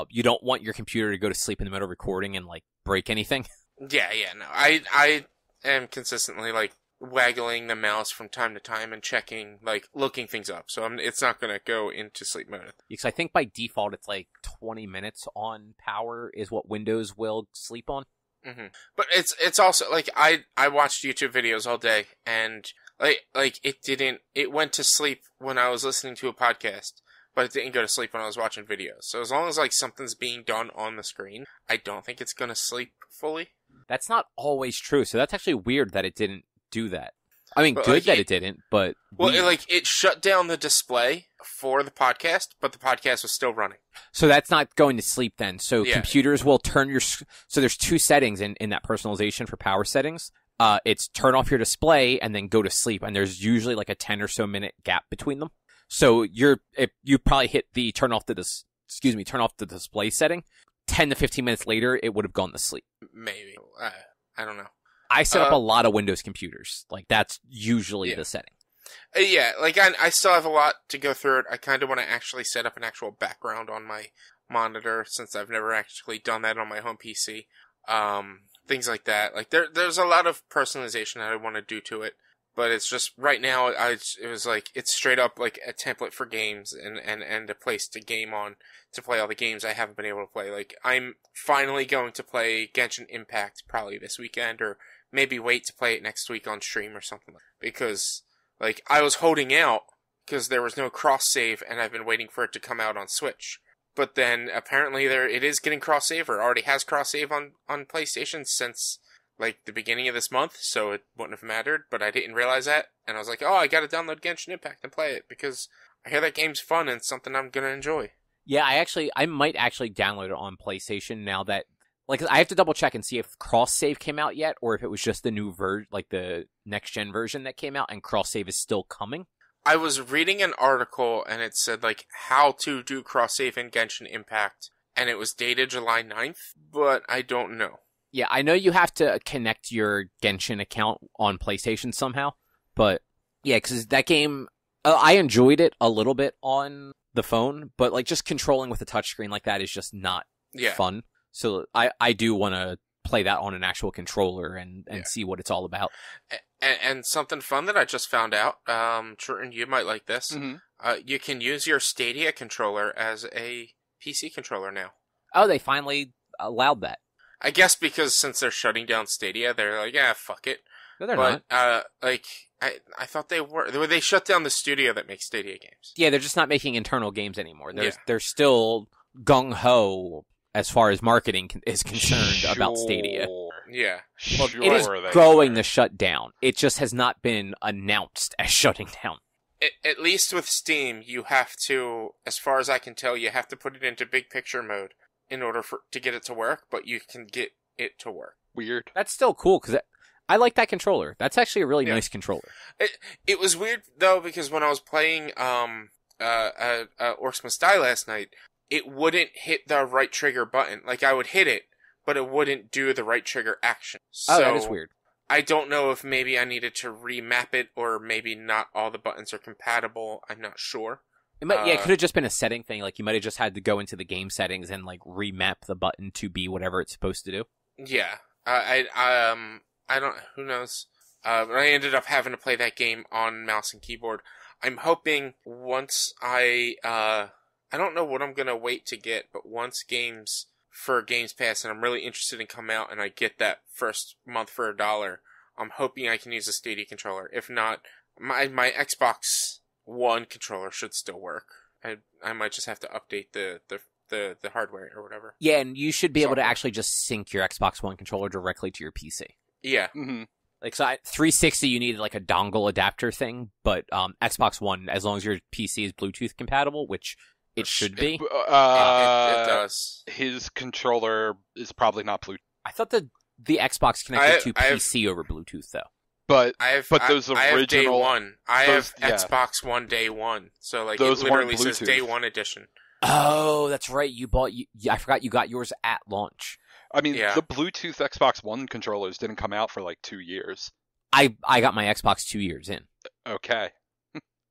Speaker 1: you don't want your computer to go to sleep in the middle of recording and like break anything.
Speaker 2: Yeah, no. I am consistently like waggling the mouse from time to time and checking, like looking things up. So it's not going to go into sleep mode.
Speaker 1: Because I think by default it's like 20 minutes on power is what Windows will sleep on.
Speaker 2: Mm-hmm. But it's also like I watched YouTube videos all day and like it went to sleep when I was listening to a podcast, but it didn't go to sleep when I was watching videos. So as long as like something's being done on the screen, I don't think it's going to sleep fully.
Speaker 1: That's not always true. So that's actually weird that it didn't do that. I mean,
Speaker 2: but
Speaker 1: good
Speaker 2: like
Speaker 1: that it didn't, but
Speaker 2: well, it shut down the display for the podcast, but the podcast was still running.
Speaker 1: So that's not going to sleep then. So
Speaker 2: Yeah.
Speaker 1: computers will turn your... So there's two settings in that personalization for power settings. It's turn off your display and then go to sleep. And there's usually like a 10 or so minute gap between them. So if you probably hit the turn off the display setting, 10 to 15 minutes later, it would have gone to sleep.
Speaker 2: Maybe. I don't know.
Speaker 1: I set up a lot of Windows computers. Like, that's usually the setting.
Speaker 2: Yeah, like, I still have a lot to go through it. I kind of want to actually set up an actual background on my monitor, since I've never actually done that on my home PC. Things like that. Like, there's a lot of personalization that I want to do to it. But it's just, right now, it was like, it's straight up like a template for games and a place to game on, to play all the games I haven't been able to play. Like, I'm finally going to play Genshin Impact probably this weekend, or maybe wait to play it next week on stream or something. Because, like, I was holding out because there was no cross-save, and I've been waiting for it to come out on Switch. But then, apparently, it is getting cross-save, or already has cross-save on PlayStation since... like, the beginning of this month, so it wouldn't have mattered, but I didn't realize that, and I was like, oh, I gotta download Genshin Impact and play it, because I hear that game's fun and it's something I'm gonna enjoy.
Speaker 1: Yeah, I might actually download it on PlayStation now that, like, I have to double check and see if cross-save came out yet, or if it was just the new like, the next-gen version that came out, and cross-save is still coming.
Speaker 2: I was reading an article, and it said, like, how to do cross-save in Genshin Impact, and it was dated July 9th, but I don't know.
Speaker 1: Yeah, I know you have to connect your Genshin account on PlayStation somehow, but yeah, because that game, I enjoyed it a little bit on the phone, but like just controlling with a touchscreen like that is just not fun. So I do want to play that on an actual controller and see what it's all about.
Speaker 2: And something fun that I just found out, Trenton, you might like this. Mm-hmm. You can use your Stadia controller as a PC controller now.
Speaker 1: Oh, they finally allowed that.
Speaker 2: I guess because since they're shutting down Stadia, they're like, yeah, fuck it.
Speaker 1: No, they're not.
Speaker 2: Like, I thought they were. They shut down the studio that makes Stadia games.
Speaker 1: Yeah, they're just not making internal games anymore. They're still gung-ho as far as marketing is concerned about Stadia.
Speaker 2: Yeah.
Speaker 1: Well, it is going to shut down. It just has not been announced as shutting down.
Speaker 2: At least with Steam, you have to, as far as I can tell, you have to put it into big picture mode in order to get it to work, but you can get it to work.
Speaker 3: Weird.
Speaker 1: That's still cool, because I like that controller. That's actually a really nice controller.
Speaker 2: It was weird, though, because when I was playing Orcs Must Die last night, it wouldn't hit the right trigger button. Like, I would hit it, but it wouldn't do the right trigger action. So
Speaker 1: that is weird.
Speaker 2: I don't know if maybe I needed to remap it, or maybe not all the buttons are compatible. I'm not sure.
Speaker 1: It could have just been a setting thing. Like, you might have just had to go into the game settings and, like, remap the button to be whatever it's supposed to do.
Speaker 2: Yeah. I don't, who knows? But I ended up having to play that game on mouse and keyboard. I'm hoping once I don't know what I'm gonna wait to get, but once games for Games Pass, and I'm really interested in come out, and I get that first month for $1, I'm hoping I can use a Stadia controller. If not, my Xbox One controller should still work. I might just have to update the hardware or whatever.
Speaker 1: Yeah, and you should be able to actually just sync your Xbox One controller directly to your PC.
Speaker 2: Yeah.
Speaker 3: Mm-hmm.
Speaker 1: Like, so 360, you needed like a dongle adapter thing, but Xbox One, as long as your PC is Bluetooth compatible, which it should be.
Speaker 2: It does.
Speaker 3: His controller is probably not Bluetooth.
Speaker 1: I thought the Xbox connected to PC over Bluetooth, though.
Speaker 3: But those original...
Speaker 2: I have day one. I have Xbox One day one. So, like,
Speaker 3: those
Speaker 2: it literally says day one edition.
Speaker 1: Oh, that's right. I forgot you got yours at launch.
Speaker 3: I mean, the Bluetooth Xbox One controllers didn't come out for, like, 2 years.
Speaker 1: I got my Xbox 2 years in.
Speaker 3: Okay.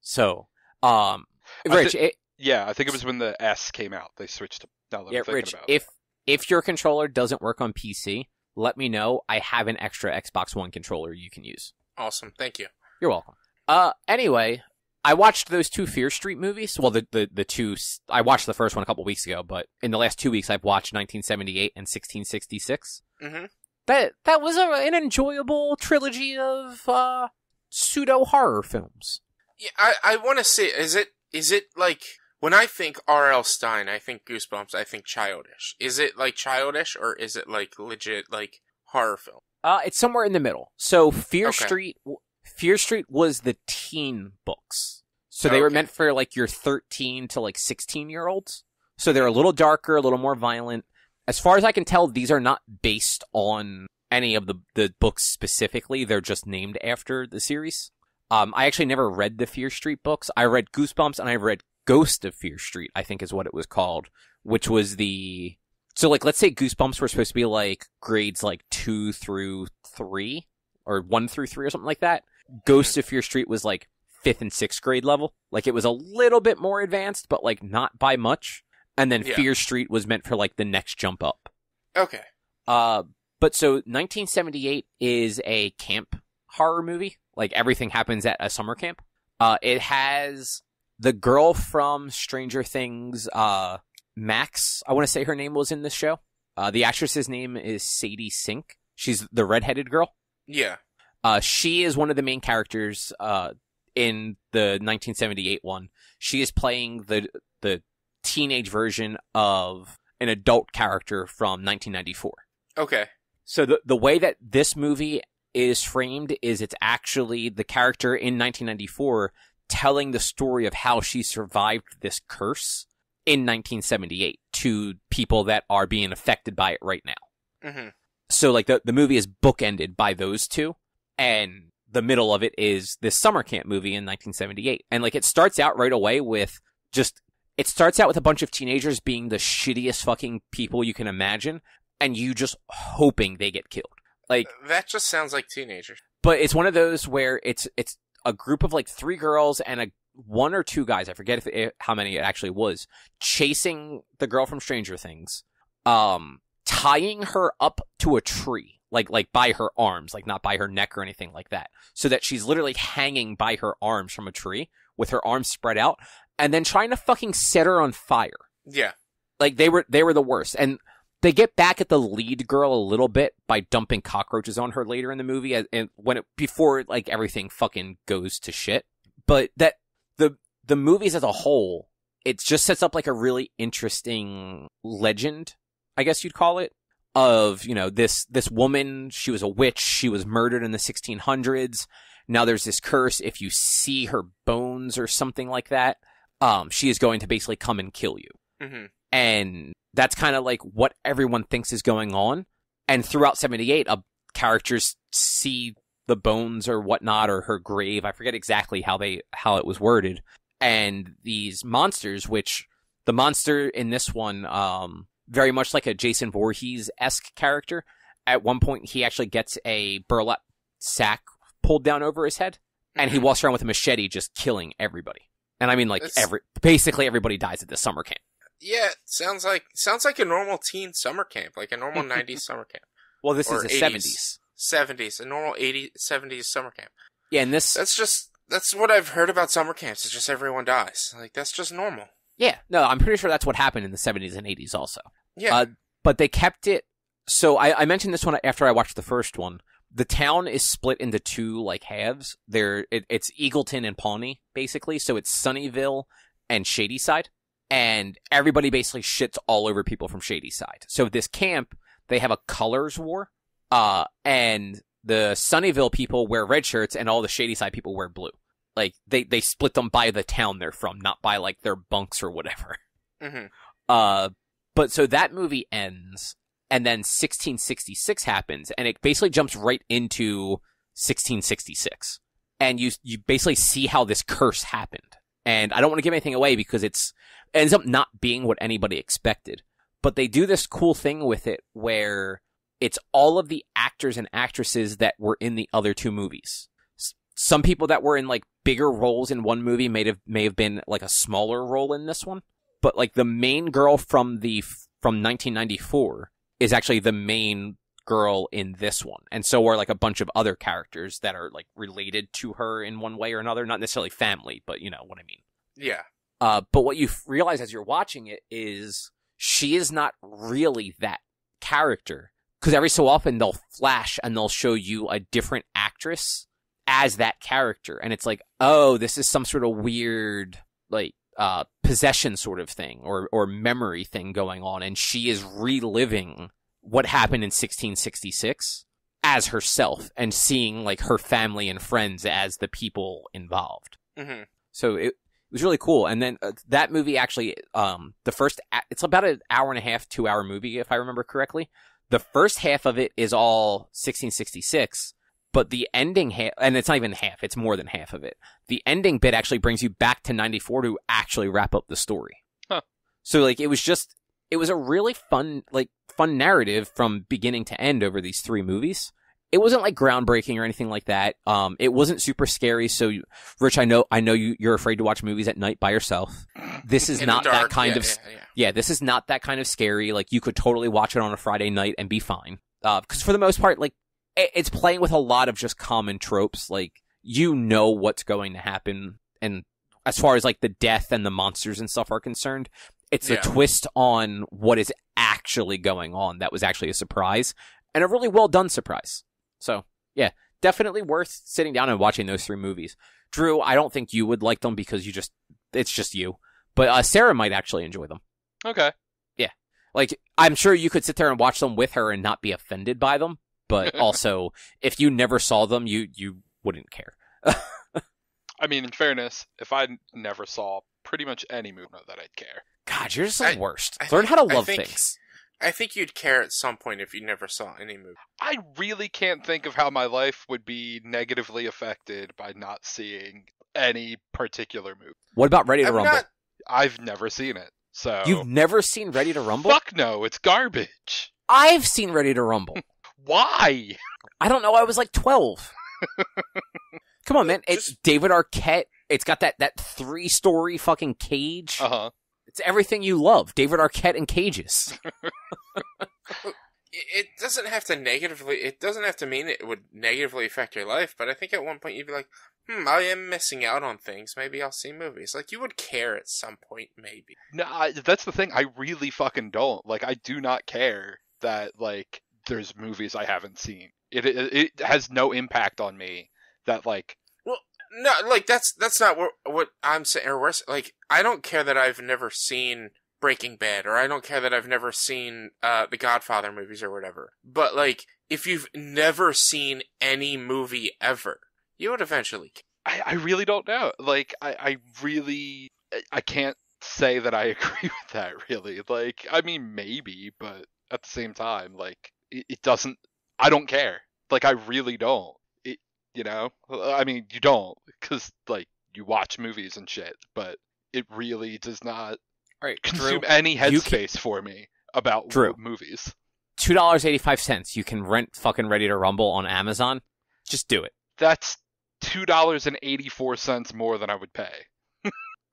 Speaker 1: So, Rich...
Speaker 3: I think it was when the S came out. They switched to... Now that I'm thinking
Speaker 1: Rich,
Speaker 3: about it.
Speaker 1: if your controller doesn't work on PC... let me know. I have an extra Xbox One controller you can use.
Speaker 2: Awesome. Thank you.
Speaker 1: You're welcome. Anyway, I watched those 2 Fear Street movies. Well, the two... I watched the first one a couple weeks ago, but in the last 2 weeks, I've watched 1978 and 1666.
Speaker 2: Mm-hmm.
Speaker 1: That was an enjoyable trilogy of pseudo-horror films.
Speaker 2: Yeah, I want to say, is it like... When I think R.L. Stine, I think Goosebumps, I think childish. Is it, like, childish, or is it, like, legit, like, horror film?
Speaker 1: It's somewhere in the middle. So Fear Street was the teen books. So they were
Speaker 2: Okay.
Speaker 1: meant for like your 13 to like 16-year-olds. So they're a little darker, a little more violent. As far as I can tell, these are not based on any of the books specifically. They're just named after the series. I actually never read the Fear Street books. I read Goosebumps and I read Ghost of Fear Street, I think is what it was called, which was so like, let's say Goosebumps were supposed to be like grades like 2 through 3 or 1 through 3 or something like that. Ghost of Fear Street was like 5th and 6th grade level. Like it was a little bit more advanced, but like not by much. And then
Speaker 2: Yeah.
Speaker 1: Fear Street was meant for like the next jump up.
Speaker 2: Okay.
Speaker 1: But so 1978 is a camp horror movie. Like everything happens at a summer camp. It has the girl from Stranger Things, Max, I want to say her name was in this show. The actress's name is Sadie Sink. She's the redheaded girl.
Speaker 2: Yeah.
Speaker 1: She is one of the main characters in the 1978 one. She is playing the teenage version of an adult character from 1994.
Speaker 2: Okay.
Speaker 1: So the way that this movie is framed is it's actually the character in 1994 telling the story of how she survived this curse in 1978 to people that are being affected by it right now.
Speaker 2: Mm-hmm.
Speaker 1: So like the movie is bookended by those two, and the middle of it is this summer camp movie in 1978. And like it starts out right away with it starts out with a bunch of teenagers being the shittiest fucking people you can imagine, and you just hoping they get killed. Like
Speaker 2: That just sounds like teenagers.
Speaker 1: but it's one of those where it's a group of like 3 girls and 1 or 2 guys, I forget how many it actually was, chasing the girl from Stranger Things, tying her up to a tree, like by her arms, like not by her neck or anything like that, so that she's literally hanging by her arms from a tree with her arms spread out, and then trying to fucking set her on fire.
Speaker 2: Yeah.
Speaker 1: Like they were the worst. And they get back at the lead girl a little bit by dumping cockroaches on her later in the movie, and before like everything fucking goes to shit. But that the movies as a whole, it just sets up like a really interesting legend, I guess you'd call it, of, you know, this woman, she was a witch, she was murdered in the 1600s. Now there's this curse. If you see her bones or something like that, she is going to basically come and kill you.
Speaker 2: Mm-hmm.
Speaker 1: And that's kind of like what everyone thinks is going on. And throughout 78, characters see the bones or whatnot, or her grave. I forget exactly how it was worded. And these monsters, which the monster in this one, very much like a Jason Voorhees-esque character. At one point, he actually gets a burlap sack pulled down over his head, and he walks around with a machete just killing everybody. And I mean, like, basically everybody dies at this summer camp.
Speaker 2: Yeah, sounds like a normal teen summer camp, like a normal 90s summer camp.
Speaker 1: Well, this
Speaker 2: Or
Speaker 1: is the
Speaker 2: 80s.
Speaker 1: 70s.
Speaker 2: 70s, a normal 80s, 70s summer camp.
Speaker 1: Yeah, and this...
Speaker 2: That's what I've heard about summer camps. It's just everyone dies. Like, that's just normal.
Speaker 1: Yeah, no, I'm pretty sure that's what happened in the 70s and 80s also.
Speaker 2: Yeah.
Speaker 1: But they kept it... So I mentioned this one after I watched the first one. The town is split into 2, like, halves. It's Eagleton and Pawnee, basically. So it's Sunnyvale and Shadyside. And everybody basically shits all over people from Shadyside. So this camp, they have a colors war. And the Sunnyvale people wear red shirts and all the Shadyside people wear blue. Like, they split them by the town they're from, not by, like, their bunks or whatever.
Speaker 2: Mm-hmm.
Speaker 1: But so that movie ends, and then 1666 happens, and it basically jumps right into 1666. And you basically see how this curse happened. And I don't want to give anything away because it ends up not being what anybody expected. But they do this cool thing with it where it's all of the actors and actresses that were in the other 2 movies. Some people that were in like bigger roles in one movie may have been like a smaller role in this one. But like the main girl from 1994 is actually the main girl in this one. And so are like a bunch of other characters that are like related to her in one way or another. Not necessarily family, but you know what I mean.
Speaker 2: Yeah.
Speaker 1: But what you realize as you're watching it is she is not really that character. Because every so often they'll flash and they'll show you a different actress as that character. And it's like, oh, this is some sort of weird, like, possession sort of thing or memory thing going on. And she is reliving what happened in 1666 as herself and seeing like her family and friends as the people involved.
Speaker 2: Mm-hmm.
Speaker 1: So was really cool. And then that movie actually, it's about an hour and a half, 2-hour movie, if I remember correctly. The first half of it is all 1666, but the ending half, and it's not even half, it's more than half of it. The ending bit actually brings you back to 94 to actually wrap up the story.
Speaker 3: Huh. So,
Speaker 1: like, it was a really fun narrative from beginning to end over these 3 movies. It wasn't like groundbreaking or anything like that. It wasn't super scary. So, Rich, I know you're afraid to watch movies at night by yourself. This is not that kind of, this is not that kind of scary. Like, you could totally watch it on a Friday night and be fine. Because for the most part, like, it's playing with a lot of just common tropes. Like, you know what's going to happen. And as far as like the death and the monsters and stuff are concerned, it's a twist on what is actually going on. That was actually a surprise, and a really well done surprise. So, yeah, definitely worth sitting down and watching those 3 movies. Drew, I don't think you would like them because it's just you. But Sarah might actually enjoy them.
Speaker 3: Okay.
Speaker 1: Yeah. Like, I'm sure you could sit there and watch them with her and not be offended by them. But also, if you never saw them, you wouldn't care.
Speaker 3: I mean, in fairness, if I never saw pretty much any movie that I'd care.
Speaker 1: God, you're just the worst. Learn how to love things.
Speaker 2: I think you'd care at some point if you never saw any movie.
Speaker 3: I really can't think of how my life would be negatively affected by not seeing any particular movie.
Speaker 1: What about Ready to Rumble?
Speaker 3: I've never seen it. So
Speaker 1: you've never seen Ready to Rumble?
Speaker 3: Fuck no, it's garbage.
Speaker 1: I've seen Ready to Rumble.
Speaker 3: Why?
Speaker 1: I don't know. I was like 12. Come on, man. It's David Arquette. It's got that 3-story fucking cage.
Speaker 3: Uh-huh.
Speaker 1: It's everything you love. David Arquette and cages.
Speaker 2: It doesn't have to mean it would negatively affect your life, but I think at one point you'd be like, I am missing out on things. Maybe I'll see movies. Like, you would care at some point, maybe.
Speaker 3: No, that's the thing. I really fucking don't. Like, I do not care that, like, there's movies I haven't seen. It has no impact on me that, like...
Speaker 2: Well, no, like, that's not what I'm saying. Or, like, I don't care that I've never seen Breaking Bad, or I don't care that I've never seen the Godfather movies or whatever. But, like, if you've never seen any movie ever, you would eventually care.
Speaker 3: I really don't know. Like, I can't say that I agree with that, really. Like, I mean, maybe, but at the same time, like, it doesn't... I don't care. Like, I really don't. You know? I mean, you don't, because, like, you watch movies and shit, but it really does not consume any headspace for me about movies.
Speaker 1: $2.85. You can rent fucking Ready to Rumble on Amazon. Just do it.
Speaker 3: That's $2.84 more than I would pay.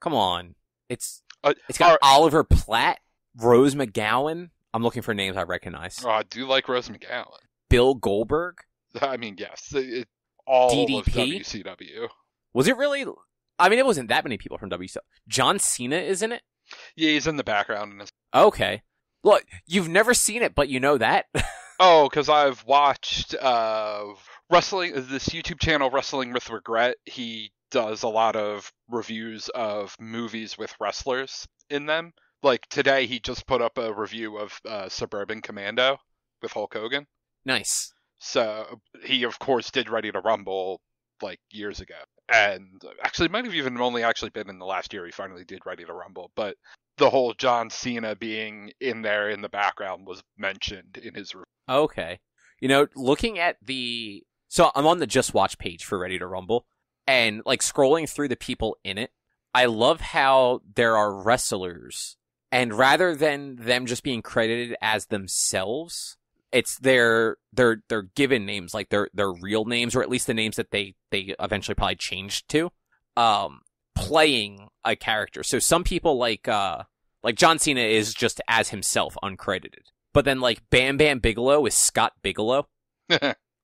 Speaker 1: Come on. It's got Oliver Platt, Rose McGowan. I'm looking for names I recognize.
Speaker 3: Oh, I do like Rose McGowan.
Speaker 1: Bill Goldberg.
Speaker 3: I mean, yes. All
Speaker 1: DDP?
Speaker 3: of WCW.
Speaker 1: Was it really? I mean, it wasn't that many people from WCW. John Cena is in it?
Speaker 3: Yeah, he's in the background.
Speaker 1: Okay. Look, you've never seen it, but you know that?
Speaker 3: Oh, because I've watched wrestling, this YouTube channel, Wrestling with Regret. He does a lot of reviews of movies with wrestlers in them. Like, today he just put up a review of Suburban Commando with Hulk Hogan.
Speaker 1: Nice.
Speaker 3: So, he, of course, did Ready to Rumble, like, years ago. And actually, it might have even only actually been in the last year he finally did Ready to Rumble. But the whole John Cena being in there in the background was mentioned in his review.
Speaker 1: Okay. You know, looking at so I'm on the Just Watch page for Ready to Rumble, and, like, scrolling through the people in it, I love how there are wrestlers, and rather than them just being credited as themselves, it's their given names, like their real names, or at least the names that they eventually probably changed to, playing a character. So some people like John Cena is just as himself, uncredited. But then, like, Bam Bam Bigelow is Scott Bigelow.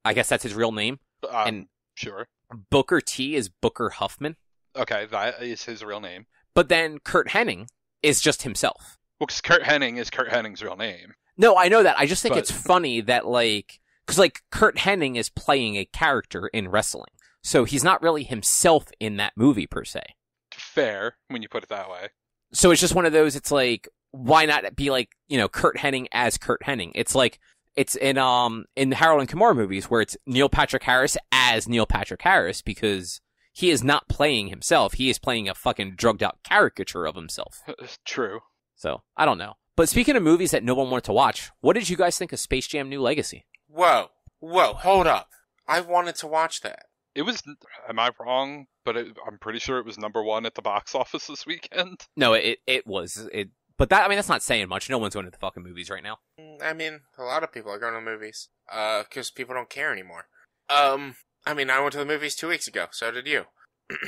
Speaker 1: I guess that's his real name. And
Speaker 3: sure.
Speaker 1: Booker T is Booker Huffman.
Speaker 3: Okay, that is his real name.
Speaker 1: But then Kurt Hennig is just himself.
Speaker 3: Well, because Kurt Hennig is Kurt Hennig's real name.
Speaker 1: No, I know that. I just think it's funny that, like, because, like, Kurt Hennig is playing a character in wrestling. So he's not really himself in that movie, per se.
Speaker 3: Fair, when you put it that way.
Speaker 1: So it's just one of those, it's like, why not be like, you know, Kurt Hennig as Kurt Hennig? It's like, it's in Harold and Kumar movies where it's Neil Patrick Harris as Neil Patrick Harris because he is not playing himself. He is playing a fucking drugged out caricature of himself.
Speaker 3: True.
Speaker 1: So, I don't know. But speaking of movies that no one wanted to watch, what did you guys think of Space Jam New Legacy?
Speaker 2: Whoa, hold up. I wanted to watch that.
Speaker 3: It was, am I wrong? But I'm pretty sure it was #1 at the box office this weekend.
Speaker 1: No, it was. But that's not saying much. No one's going to the fucking movies right now.
Speaker 2: I mean, a lot of people are going to movies. Because people don't care anymore. I went to the movies 2 weeks ago. So did you.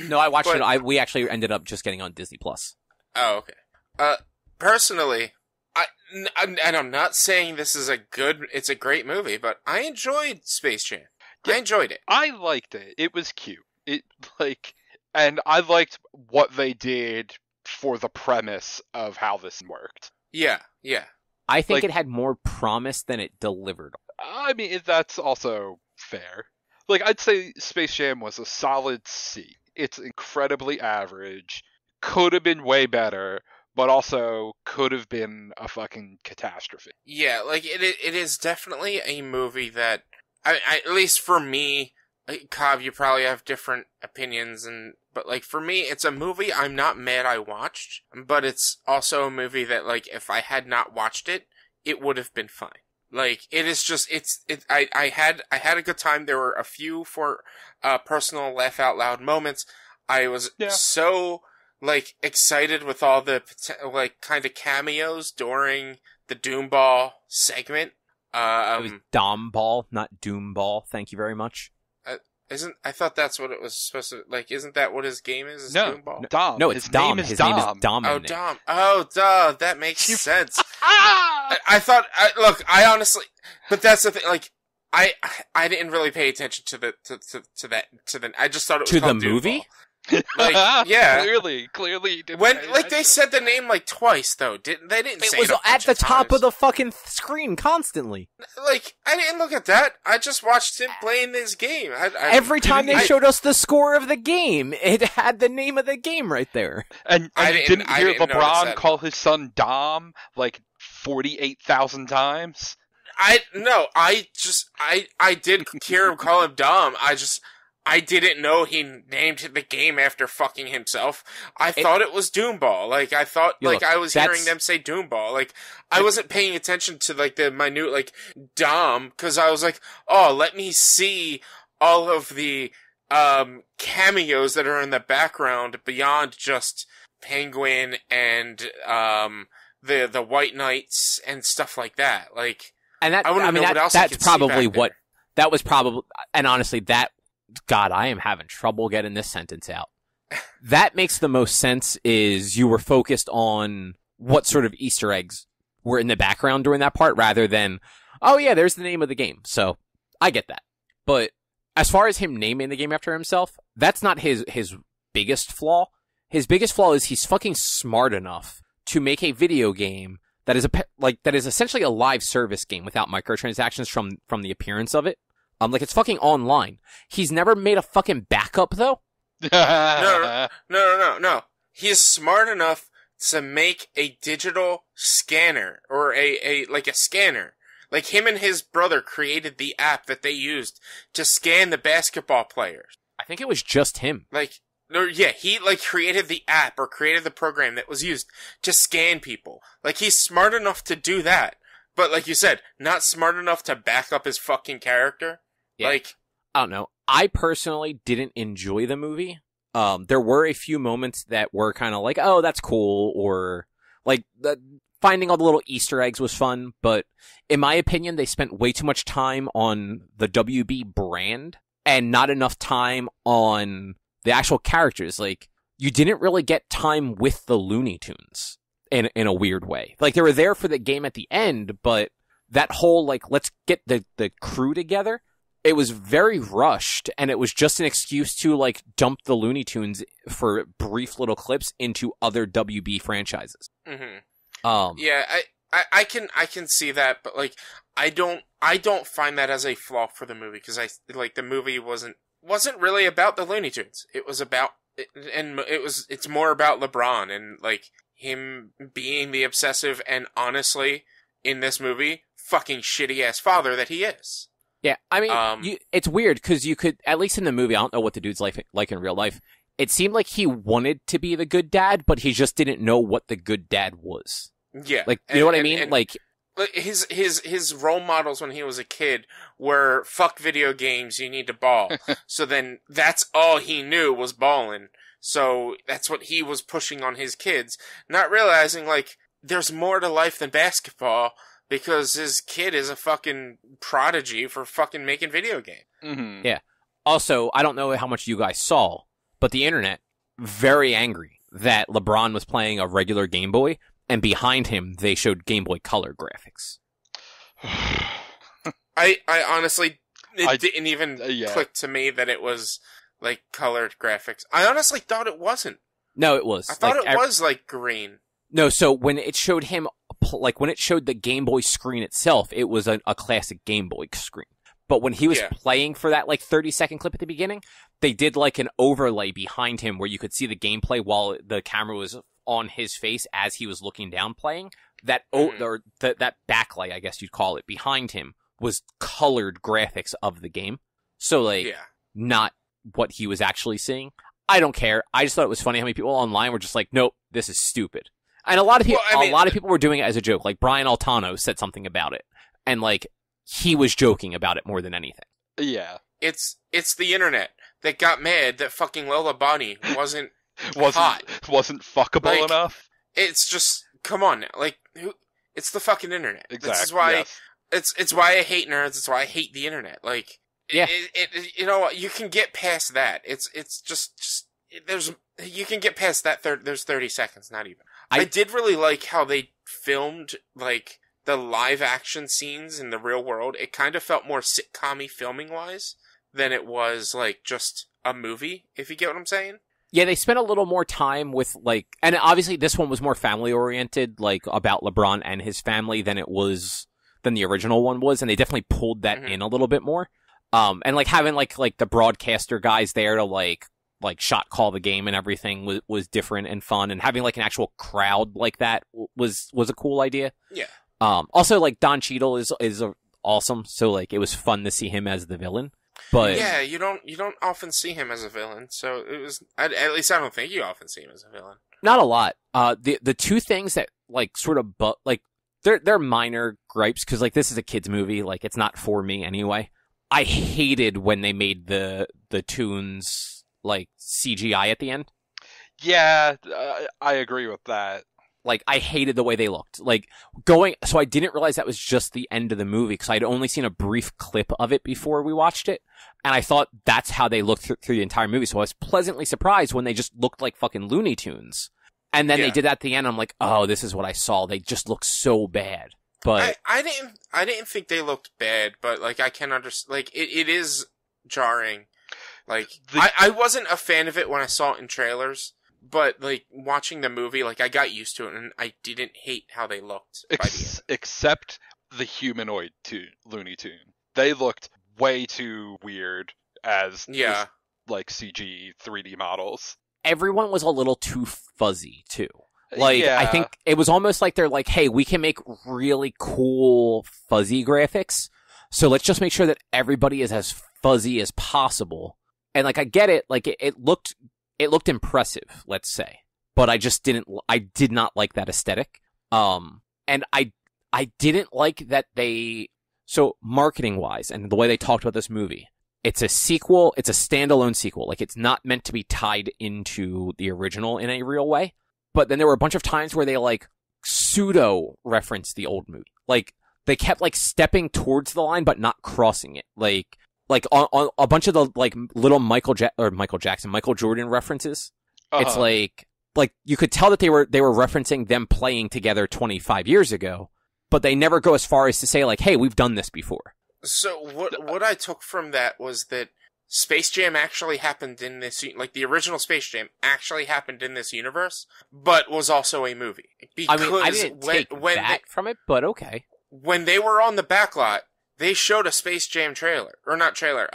Speaker 1: No, I watched it. We actually ended up just getting on Disney Plus.
Speaker 2: Oh, okay. Personally, I'm not saying this is it's a great movie, but I enjoyed Space Jam. I enjoyed it.
Speaker 3: I liked it. It was cute. And I liked what they did for the premise of how this worked.
Speaker 2: Yeah.
Speaker 1: I think it had more promise than it delivered.
Speaker 3: I mean, that's also fair. I'd say Space Jam was a solid C. It's incredibly average. Could have been way better, but also could have been a fucking catastrophe.
Speaker 2: Yeah, it is definitely a movie that, at least for me, Cobb, you probably have different opinions, but for me, it's a movie I'm not mad I watched, but it's also a movie that, if I had not watched it, it would have been fine. It is just, I had a good time. There were a few personal laugh out loud moments. I was so, excited with all the, kind of cameos during the Doomball segment.
Speaker 1: It was Dom Ball, not Doom Ball. Thank you very much.
Speaker 2: I thought that's what it was supposed to, isn't that what his game is?
Speaker 3: No,
Speaker 2: Doomball?
Speaker 3: Dom.
Speaker 1: No, it's Dom. His name is Dom.
Speaker 2: Oh, Dom. Oh, duh, that makes sense. I thought, I honestly, but that's the thing, I didn't really pay attention to I just thought it was
Speaker 1: to
Speaker 2: called
Speaker 1: the movie?
Speaker 2: Doomball. Yeah.
Speaker 3: Clearly.
Speaker 2: When, they said the name, twice, though. They didn't say it.
Speaker 1: It was at the top of the fucking screen constantly.
Speaker 2: I didn't look at that. I just watched him playing this game.
Speaker 1: Every time they showed us the score of the game, it had the name of the game right there.
Speaker 3: And
Speaker 2: I
Speaker 3: didn't hear LeBron call
Speaker 2: that.
Speaker 3: his son Dom, 48,000 times?
Speaker 2: I did hear him call him Dom. I didn't know he named the game after fucking himself. I thought it was Doomball. I thought, I was hearing them say Doomball. I wasn't paying attention to, the minute, Dom, because I was let me see all of the, cameos that are in the background beyond just Penguin and, the White Knights and stuff like that.
Speaker 1: And that,
Speaker 2: I want to know what else I
Speaker 1: that's
Speaker 2: could
Speaker 1: probably
Speaker 2: see back
Speaker 1: what,
Speaker 2: there.
Speaker 1: that was probably, and honestly, God, I am having trouble getting this sentence out. That makes the most sense is you were focused on what sort of Easter eggs were in the background during that part rather than, oh yeah, there's the name of the game. So I get that. But as far as him naming the game after himself, that's not his biggest flaw. His biggest flaw is he's fucking smart enough to make a video game that is that is essentially a live service game without microtransactions from the appearance of it. It's fucking online. He's never made a fucking backup though.
Speaker 2: No. He's smart enough to make a digital scanner or a scanner. Him and his brother created the app that they used to scan the basketball players.
Speaker 1: I think it was just him.
Speaker 2: He created the app or created the program that was used to scan people. He's smart enough to do that. But like you said, not smart enough to back up his fucking character.
Speaker 1: Yeah. I don't know. I personally didn't enjoy the movie. There were a few moments that were kind of oh, that's cool, or finding all the little Easter eggs was fun. But in my opinion, they spent way too much time on the WB brand and not enough time on the actual characters. You didn't really get time with the Looney Tunes in a weird way. They were there for the game at the end, but that whole let's get the crew together. It was very rushed, and it was just an excuse to dump the Looney Tunes for brief little clips into other WB franchises.
Speaker 2: Mm-hmm. Yeah, I can see that, but I don't find that as a flaw for the movie because the movie wasn't really about the Looney Tunes. It was about it's more about LeBron and him being the obsessive and honestly in this movie fucking shitty ass father that he is.
Speaker 1: Yeah, I mean, it's weird because you could, at least in the movie, I don't know what the dude's like in real life. It seemed like he wanted to be the good dad, but he just didn't know what the good dad was.
Speaker 2: Yeah.
Speaker 1: Like, you know what I mean? Like,
Speaker 2: his role models when he was a kid were fuck video games, you need to ball. So then that's all he knew was balling. So that's what he was pushing on his kids, not realizing like there's more to life than basketball because his kid is a fucking prodigy for fucking making video games.
Speaker 3: Mm-hmm.
Speaker 1: Yeah. Also, I don't know how much you guys saw, but the internet, very angry that LeBron was playing a regular Game Boy, and behind him, they showed Game Boy Color graphics.
Speaker 2: I honestly, didn't even click to me that it was, like, colored graphics. I honestly thought it wasn't.
Speaker 1: No, it was.
Speaker 2: I thought it was, like, green.
Speaker 1: No, so when it showed him, like, when it showed the Game Boy screen itself, it was a classic Game Boy screen. But when he was playing for that, like, 30-second clip at the beginning, they did, like, an overlay behind him where you could see the gameplay while the camera was on his face as he was looking down playing. That that backlight, I guess you'd call it, behind him was colored graphics of the game. So, like, not what he was actually seeing. I don't care. I just thought it was funny how many people online were just like, nope, this is stupid. And a lot of people, a lot of people were doing it as a joke. Like, Brian Altano said something about it. And, like, he was joking about it more than anything.
Speaker 3: Yeah.
Speaker 2: It's the internet that got mad that fucking Lola Bunny wasn't hot.
Speaker 3: Wasn't fuckable
Speaker 2: like,
Speaker 3: enough.
Speaker 2: It's just, come on now. Like, it's the fucking internet.
Speaker 3: Exactly.
Speaker 2: This is why, it's why I hate nerds. It's why I hate the internet. Like, you know what? You can get past that. It's just you can get past that. There's 30 seconds, not even. I did really like how they filmed, like, the live action scenes in the real world. It kind of felt more sitcom-y filming wise than it was like just a movie, if you get what I'm saying.
Speaker 1: Yeah, they spent a little more time with, like, and obviously this one was more family oriented, like, about LeBron and his family than the original one was, and they definitely pulled that in a little bit more. And like having like the broadcaster guys there to like shot call the game and everything was different and fun, and having like an actual crowd like that was a cool idea.
Speaker 2: Yeah.
Speaker 1: Also, like, Don Cheadle is awesome, so like it was fun to see him as the villain. But
Speaker 2: yeah, you don't often see him as a villain, so it was at least I don't think you often see him as a villain.
Speaker 1: Not a lot. The two things that like sort of like they're minor gripes because like this is a kids movie, like it's not for me anyway. I hated when they made the tunes like CGI at the end.
Speaker 3: Yeah, I agree with that.
Speaker 1: Like, I hated the way they looked. Like, so I didn't realize that was just the end of the movie, because I'd only seen a brief clip of it before we watched it, and I thought that's how they looked through the entire movie, so I was pleasantly surprised when they just looked like fucking Looney Tunes. And then they did that at the end, and I'm like, oh, this is what I saw. They just look so bad. But
Speaker 2: I didn't think they looked bad, but, like, I can understand, like, it is jarring. Like, I wasn't a fan of it when I saw it in trailers. But, like, watching the movie, like, I got used to it, and I didn't hate how they looked.
Speaker 3: Except the humanoid Looney Tune. They looked way too weird as, like, CG 3D models.
Speaker 1: Everyone was a little too fuzzy, too. Like, I think it was almost like they're like, hey, we can make really cool fuzzy graphics, so let's just make sure that everybody is as fuzzy as possible. And, like, I get it, like, it looked impressive, let's say, but I did not like that aesthetic. And I didn't like that so marketing wise and the way they talked about this movie, it's a sequel, it's a standalone sequel. Like, it's not meant to be tied into the original in a real way. But then there were a bunch of times where they like pseudo referenced the old movie. Like, they kept like stepping towards the line, but not crossing it. Like on a bunch of the like little Michael Jordan references. It's like you could tell that they were referencing them playing together 25 years ago, but they never go as far as to say like, hey, we've done this before.
Speaker 2: So what I took from that was that Space Jam actually happened in this, like the original Space Jam actually happened in this universe, but was also a movie. Because
Speaker 1: I mean, I didn't take that from it, but okay.
Speaker 2: When they were on the backlot, they showed a Space Jam trailer, or not trailer,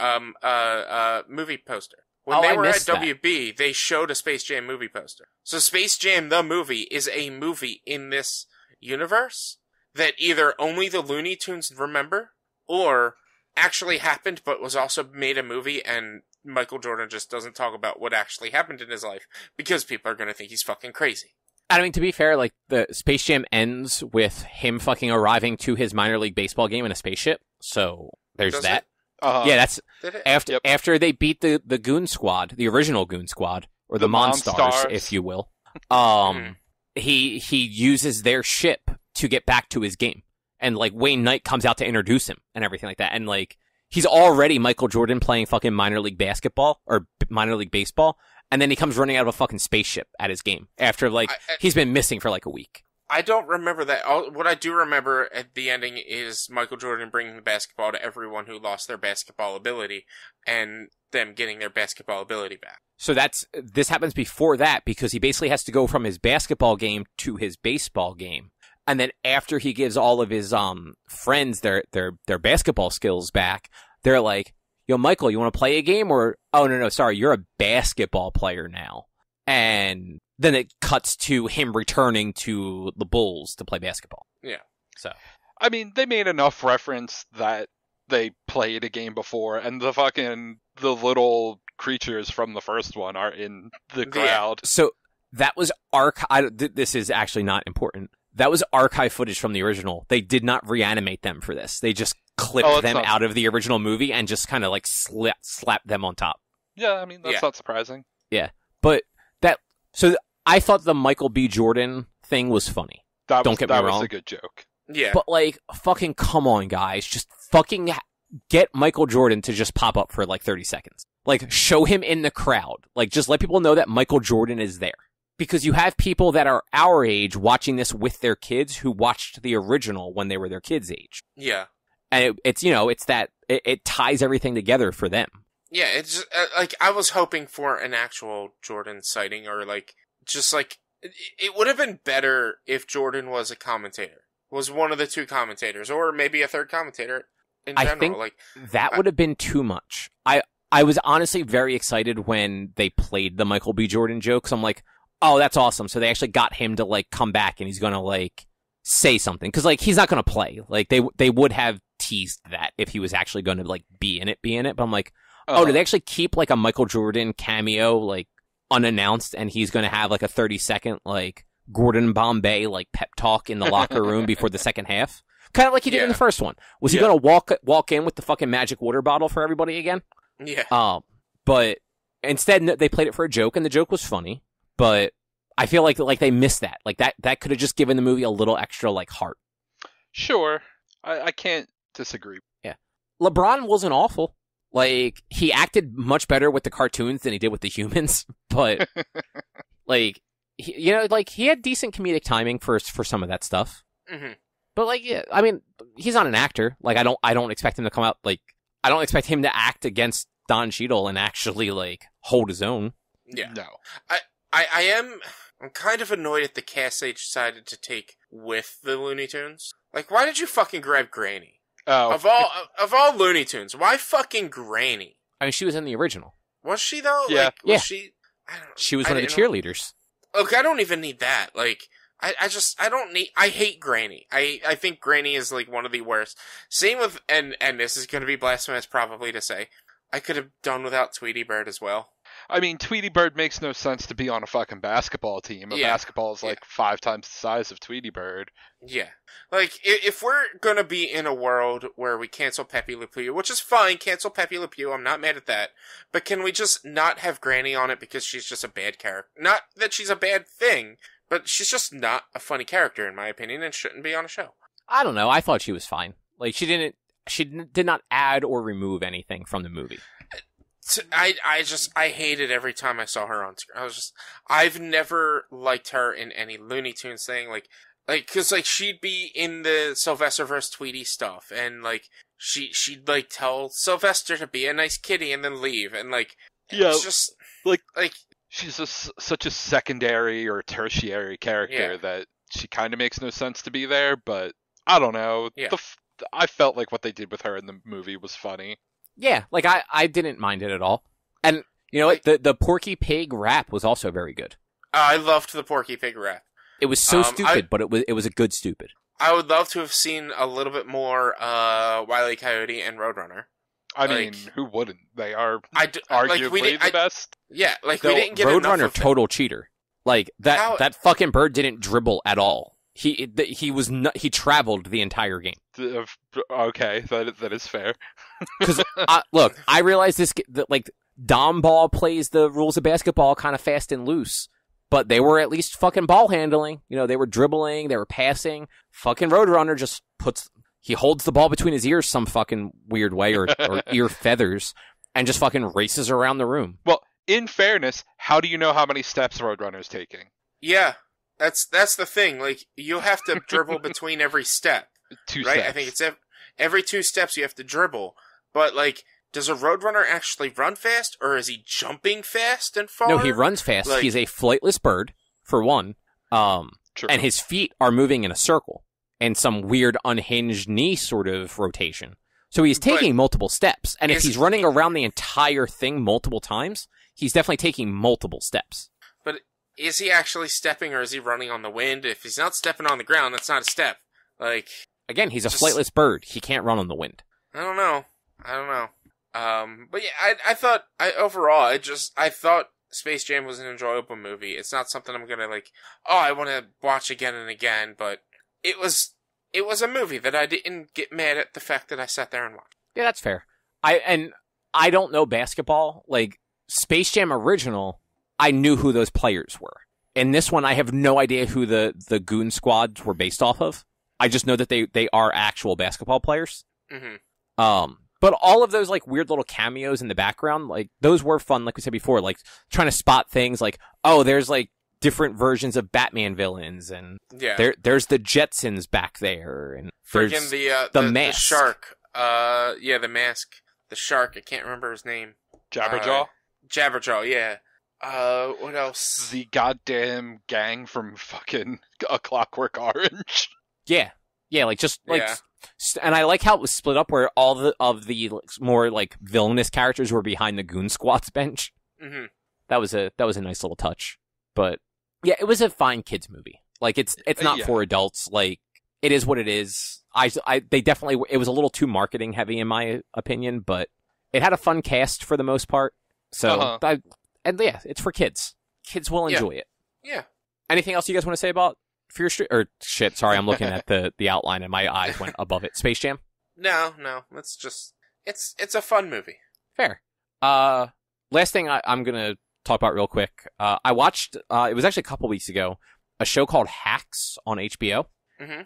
Speaker 2: movie poster. When they were at WB, they showed a Space Jam movie poster. So Space Jam the movie is a movie in this universe that either only the Looney Tunes remember, or actually happened, but was also made a movie, and Michael Jordan just doesn't talk about what actually happened in his life because people are going to think he's fucking crazy.
Speaker 1: I mean, to be fair, like, the Space Jam ends with him fucking arriving to his minor league baseball game in a spaceship, so there's
Speaker 2: Does
Speaker 1: that.
Speaker 3: Uh-huh.
Speaker 1: Yeah, that's
Speaker 2: Did it?
Speaker 1: after they beat the Goon Squad, the original Goon Squad, or the Monstars,
Speaker 3: Monstars.
Speaker 1: if you will. He uses their ship to get back to his game, and like Wayne Knight comes out to introduce him and everything like that, and like he's already Michael Jordan playing fucking minor league basketball or minor league baseball, and then he comes running out of a fucking spaceship at his game after like he's been missing for like a week.
Speaker 2: I don't remember that. What I do remember at the ending is Michael Jordan bringing the basketball to everyone who lost their basketball ability, and them getting their basketball ability back.
Speaker 1: So this happens before that because he basically has to go from his basketball game to his baseball game. And then after he gives all of his friends their basketball skills back, they're like, "Yo, Michael, you want to play a game?" Or, "Oh, no, sorry, you're a basketball player now." And then it cuts to him returning to the Bulls to play basketball.
Speaker 2: Yeah.
Speaker 1: So,
Speaker 3: I mean, they made enough reference that they played a game before, and the little creatures from the first one are in the crowd.
Speaker 1: So that was this is actually not important. That was archive footage from the original. They did not reanimate them for this. They just clipped them out of the original movie and just kind of like slapped them on top.
Speaker 3: Yeah, I mean, that's not surprising.
Speaker 1: Yeah. But so I thought the Michael B. Jordan thing was funny. Don't get me wrong.
Speaker 3: That was a good joke.
Speaker 2: Yeah.
Speaker 1: But like, fucking come on, guys. Just fucking get Michael Jordan to just pop up for like 30 seconds. Like, show him in the crowd. Like, just let people know that Michael Jordan is there. Because you have people that are our age watching this with their kids who watched the original when they were their kids' age.
Speaker 2: Yeah.
Speaker 1: And it ties everything together for them.
Speaker 2: Yeah, it's just, like, I was hoping for an actual Jordan sighting, or like, just like, it would have been better if Jordan was a commentator. Was one of the two commentators, or maybe a third commentator in general.
Speaker 1: I think
Speaker 2: like,
Speaker 1: that would have been too much. I was honestly very excited when they played the Michael B. Jordan jokes. I'm like, oh, that's awesome. So they actually got him to like come back and he's going to like say something. Cause like he's not going to play. Like they would have teased that if he was actually going to like be in it. But I'm like, oh, did they actually keep like a Michael Jordan cameo like unannounced and he's going to have like a 30-second like Gordon Bombay like pep talk in the locker room before the second half? Kind of like he did in the first one. Was he going to walk in with the fucking magic water bottle for everybody again?
Speaker 2: Yeah.
Speaker 1: But instead they played it for a joke and the joke was funny. But I feel like they missed that. Like that could have just given the movie a little extra like heart.
Speaker 3: Sure. I can't disagree.
Speaker 1: Yeah. LeBron wasn't awful. Like he acted much better with the cartoons than he did with the humans. But like he had decent comedic timing for some of that stuff.
Speaker 2: Mm-hmm.
Speaker 1: But like, yeah, I mean, he's not an actor. Like I don't expect him to come out like I don't expect him to act against Don Cheadle and actually like hold his own.
Speaker 2: Yeah.
Speaker 3: No.
Speaker 2: I'm kind of annoyed at the cast they decided to take with the Looney Tunes. Like, why did you fucking grab Granny?
Speaker 3: Oh.
Speaker 2: Of all Looney Tunes, why fucking Granny?
Speaker 1: I mean, she was in the original.
Speaker 2: Was she though?
Speaker 3: Yeah.
Speaker 2: Like, was she? I don't know.
Speaker 1: She was one of the cheerleaders.
Speaker 2: Look, I don't even need that. Like, I hate Granny. I think Granny is like one of the worst. Same with, and this is going to be blasphemous probably to say, I could have done without Tweety Bird as well.
Speaker 3: I mean, Tweety Bird makes no sense to be on a fucking basketball team. Basketball is like 5 times the size of Tweety Bird.
Speaker 2: Yeah. Like, if we're gonna be in a world where we cancel Pepe Le Pew, which is fine, cancel Pepe Le Pew, I'm not mad at that, but can we just not have Granny on it because she's just a bad character? Not that she's a bad thing, but she's just not a funny character, in my opinion, and shouldn't be on a show.
Speaker 1: I don't know. I thought she was fine. Like, she did not add or remove anything from the movie.
Speaker 2: I hated every time I saw her on screen. I've never liked her in any Looney Tunes thing, cause like she'd be in the Sylvester vs. Tweety stuff, and like she'd like tell Sylvester to be a nice kitty and then leave, and like it's just like
Speaker 3: she's such a secondary or tertiary character that she kind of makes no sense to be there. But I don't know.
Speaker 2: Yeah.
Speaker 3: I felt like what they did with her in the movie was funny.
Speaker 1: Yeah, like I didn't mind it at all. And you know what? The Porky Pig rap was also very good.
Speaker 2: I loved the Porky Pig rap.
Speaker 1: It was so stupid, but it was a good stupid.
Speaker 2: I would love to have seen a little bit more Wile E. Coyote and Roadrunner.
Speaker 3: I mean, who wouldn't? They are arguably the best.
Speaker 2: Yeah, like
Speaker 1: Though
Speaker 2: we didn't get enough
Speaker 1: Roadrunner
Speaker 2: of
Speaker 1: total cheater. Like that fucking bird didn't dribble at all. He traveled the entire game.
Speaker 3: Okay, that is fair.
Speaker 1: Because look, I realize that like Dom Ball plays the rules of basketball kind of fast and loose, but they were at least fucking ball handling. You know, they were dribbling, they were passing. Fucking Roadrunner just he holds the ball between his ears some fucking weird way, or ear feathers, and just fucking races around the room.
Speaker 3: Well, in fairness, how do you know how many steps Roadrunner's taking?
Speaker 2: Yeah, that's the thing. Like, you have to dribble between every step.
Speaker 3: 2
Speaker 2: right?
Speaker 3: steps.
Speaker 2: I think it's every 2 steps you have to dribble. But, like, does a Roadrunner actually run fast, or is he jumping fast and far?
Speaker 1: No, he runs fast.
Speaker 2: Like,
Speaker 1: he's a flightless bird, for one.
Speaker 3: True.
Speaker 1: And his feet are moving in a circle, and some weird unhinged knee sort of rotation. So he's taking multiple steps. And if he's running around the entire thing multiple times, he's definitely taking multiple steps.
Speaker 2: But is he actually stepping, or is he running on the wind? If he's not stepping on the ground, that's not a step. Like,
Speaker 1: again, he's a flightless bird. He can't run on the wind.
Speaker 2: I don't know. But yeah, I thought Space Jam was an enjoyable movie. It's not something I'm gonna I want to watch again and again, but it was a movie that I didn't get mad at the fact that I sat there and watched.
Speaker 1: Yeah, that's fair. I don't know basketball. Like, Space Jam original, I knew who those players were. In this one, I have no idea who the Goon Squads were based off of. I just know that they are actual basketball players.
Speaker 2: Mm-hmm.
Speaker 1: But all of those, like, weird little cameos in the background, like, those were fun, like we said before, like, trying to spot things like, oh, there's, like, different versions of Batman villains, and there's the Jetsons back there, and there's the mask.
Speaker 2: The shark. The mask. The shark, I can't remember his name.
Speaker 3: Jabberjaw?
Speaker 2: Jabberjaw, yeah. What else?
Speaker 3: The goddamn gang from fucking A Clockwork Orange.
Speaker 1: Yeah, like, just, like... Yeah. And I like how it was split up, where all of the more like villainous characters were behind the Goon Squad's bench.
Speaker 2: Mm-hmm.
Speaker 1: That was a nice little touch. But yeah, it was a fine kids movie. Like, it's not for adults. Like, it is what it is. They definitely, it was a little too marketing heavy in my opinion, but it had a fun cast for the most part. So it's for kids. Kids will enjoy it.
Speaker 2: Yeah.
Speaker 1: Anything else you guys want to say about Fear Street, or shit, sorry, I'm looking at the outline and my eyes went above it. Space Jam?
Speaker 2: No, it's just, it's a fun movie. Fair.
Speaker 1: Last thing I'm gonna talk about real quick. I watched, it was actually a couple weeks ago, a show called Hacks on HBO.
Speaker 2: Mm-hmm.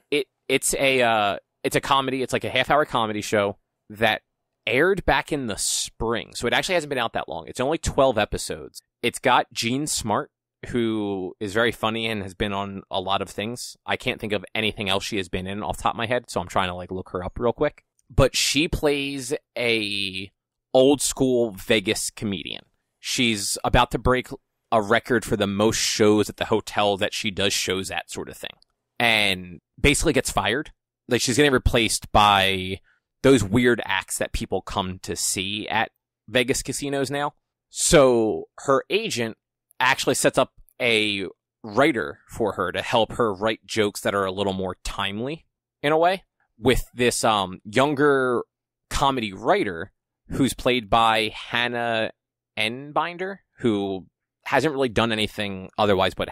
Speaker 1: It's a comedy, it's like a half-hour comedy show that aired back in the spring, so it actually hasn't been out that long. It's only 12 episodes. It's got Jean Smart, who is very funny and has been on a lot of things. I can't think of anything else she has been in off the top of my head, so I'm trying to like look her up real quick. But she plays a old school Vegas comedian. She's about to break a record for the most shows at the hotel that she does shows at, sort of thing. And basically gets fired. Like, she's getting replaced by those weird acts that people come to see at Vegas casinos now. So her agent actually sets up a writer for her to help her write jokes that are a little more timely, in a way, with this younger comedy writer who's played by Hannah Enbinder, who hasn't really done anything otherwise, but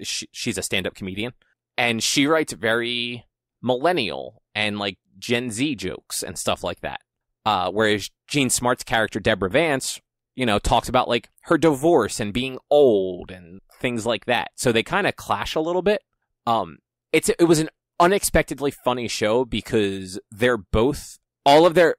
Speaker 1: she's a stand-up comedian, and she writes very millennial and like Gen Z jokes and stuff like that. Whereas Jean Smart's character Deborah Vance, talks about like her divorce and being old and things like that. So they kind of clash a little bit. It was an unexpectedly funny show because they're both, all of their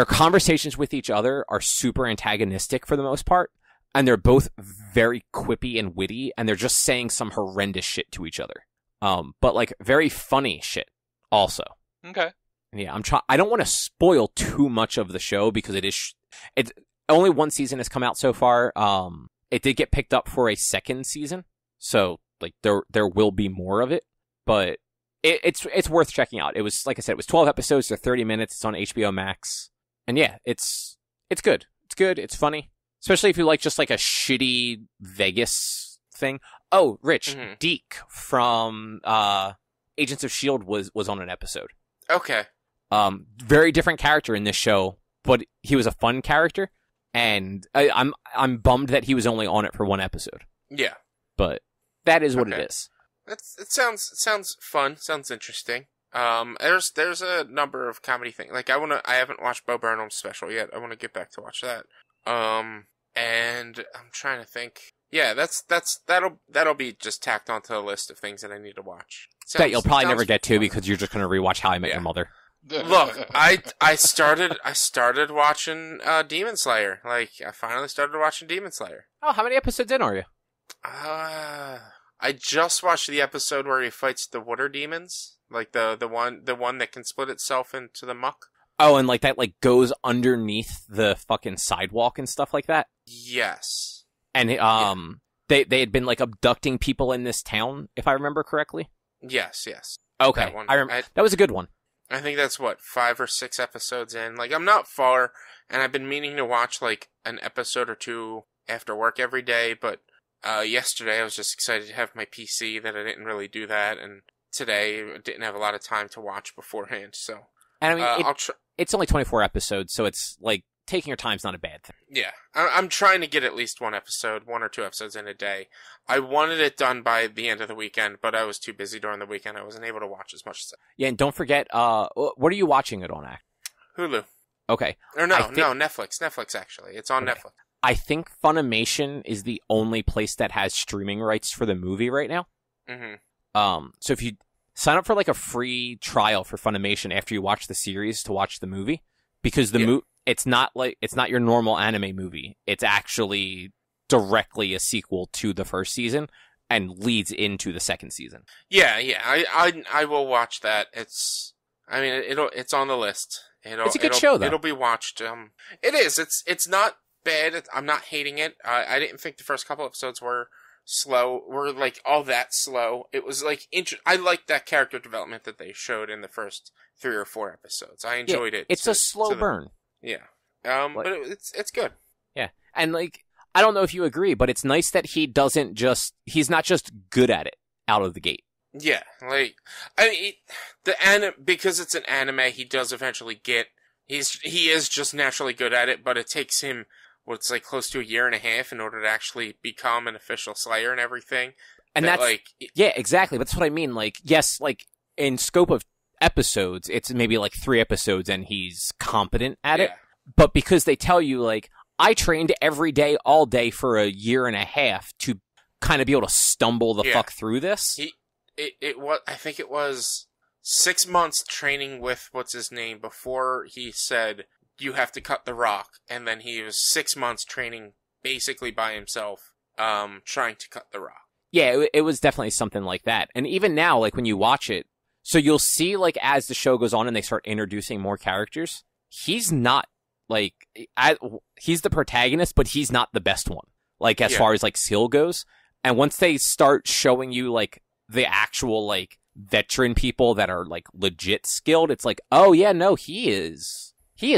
Speaker 1: conversations with each other are super antagonistic for the most part. And they're both very quippy and witty, and they're just saying some horrendous shit to each other. But like very funny shit also.
Speaker 3: Okay.
Speaker 1: Yeah, I don't want to spoil too much of the show because it's only one season has come out so far. It did get picked up for a second season, so like there will be more of it. But it's worth checking out. It was, like I said, it was 12 episodes. They're 30 minutes. It's on HBO Max, and yeah, it's good. It's good. It's funny, especially if you like just like a shitty Vegas thing. Oh, Rich,
Speaker 2: mm-hmm.
Speaker 1: Deke from Agents of S.H.I.E.L.D. was on an episode.
Speaker 2: Okay.
Speaker 1: Very different character in this show, but he was a fun character, and I'm bummed that he was only on it for one episode.
Speaker 2: Yeah.
Speaker 1: But that is what it is.
Speaker 2: It sounds fun. Sounds interesting. There's a number of comedy things. Like I haven't watched Bo Burnham's special yet. I want to get back to watch that. And I'm trying to think. Yeah, that'll be just tacked onto the list of things that I need to watch.
Speaker 1: That you'll probably never get to because you're just going to rewatch How I Met Your Mother.
Speaker 2: Look, I started watching Demon Slayer. Like I finally started watching Demon Slayer.
Speaker 1: Oh, how many episodes in are you?
Speaker 2: I just watched the episode where he fights the water demons, like the one that can split itself into the muck.
Speaker 1: Oh, and like that goes underneath the fucking sidewalk and stuff like that.
Speaker 2: Yes.
Speaker 1: And they had been like abducting people in this town, if I remember correctly.
Speaker 2: Yes.
Speaker 1: Okay,
Speaker 2: That one.
Speaker 1: that was a good one.
Speaker 2: I think that's 5 or 6 episodes in. Like I'm not far, and I've been meaning to watch like an episode or two after work every day, but yesterday I was just excited to have my PC that I didn't really do that, and today I didn't have a lot of time to watch beforehand. So,
Speaker 1: and I mean, it's only 24 episodes, so it's like taking your time's not a bad thing.
Speaker 2: Yeah, I'm trying to get at least one or 2 episodes in a day. I wanted it done by the end of the weekend, but I was too busy during the weekend. I wasn't able to watch as much as
Speaker 1: Yeah, and don't forget, what are you watching it on, Act?
Speaker 2: Hulu.
Speaker 1: Okay.
Speaker 2: Or no, Netflix. Netflix, actually. It's on Netflix.
Speaker 1: I think Funimation is the only place that has streaming rights for the movie right now.
Speaker 2: Mm-hmm.
Speaker 1: So if you sign up for like a free trial for Funimation after you watch the series to watch the movie, because it's not your normal anime movie. It's actually directly a sequel to the first season and leads into the second season.
Speaker 2: Yeah. I will watch that. It's on the list.
Speaker 1: It's a good show, though.
Speaker 2: It'll be watched. It is. It's not bad. I'm not hating it. I didn't think the first couple episodes were slow. Were like all that slow. It was like I liked that character development that they showed in the first 3 or 4 episodes. I enjoyed it.
Speaker 1: It's a slow burn.
Speaker 2: Yeah. But it's good.
Speaker 1: Yeah, and like I don't know if you agree, but it's nice that he's not just good at it out of the gate.
Speaker 2: Yeah, like because it's an anime, he does eventually get. He is just naturally good at it, but it takes him what's like close to a year and a half in order to actually become an official Slayer and everything.
Speaker 1: And that's yeah, exactly. That's what I mean. Like, yes, like in scope of episodes, it's maybe like 3 episodes, and he's competent at it. But because they tell you, like, I trained every day, all day for a year and a half to kind of be able to stumble the fuck through this.
Speaker 2: I think it was 6 months training with what's his name before he said you have to cut the rock, and then he was 6 months training basically by himself, trying to cut the rock.
Speaker 1: Yeah, it was definitely something like that. And even now, like when you watch it, so you'll see like as the show goes on and they start introducing more characters, he's not like he's the protagonist, but he's not the best one. Like as far as like skill goes, and once they start showing you like the actual like veteran people that are like legit skilled, it's like, oh yeah, no, he is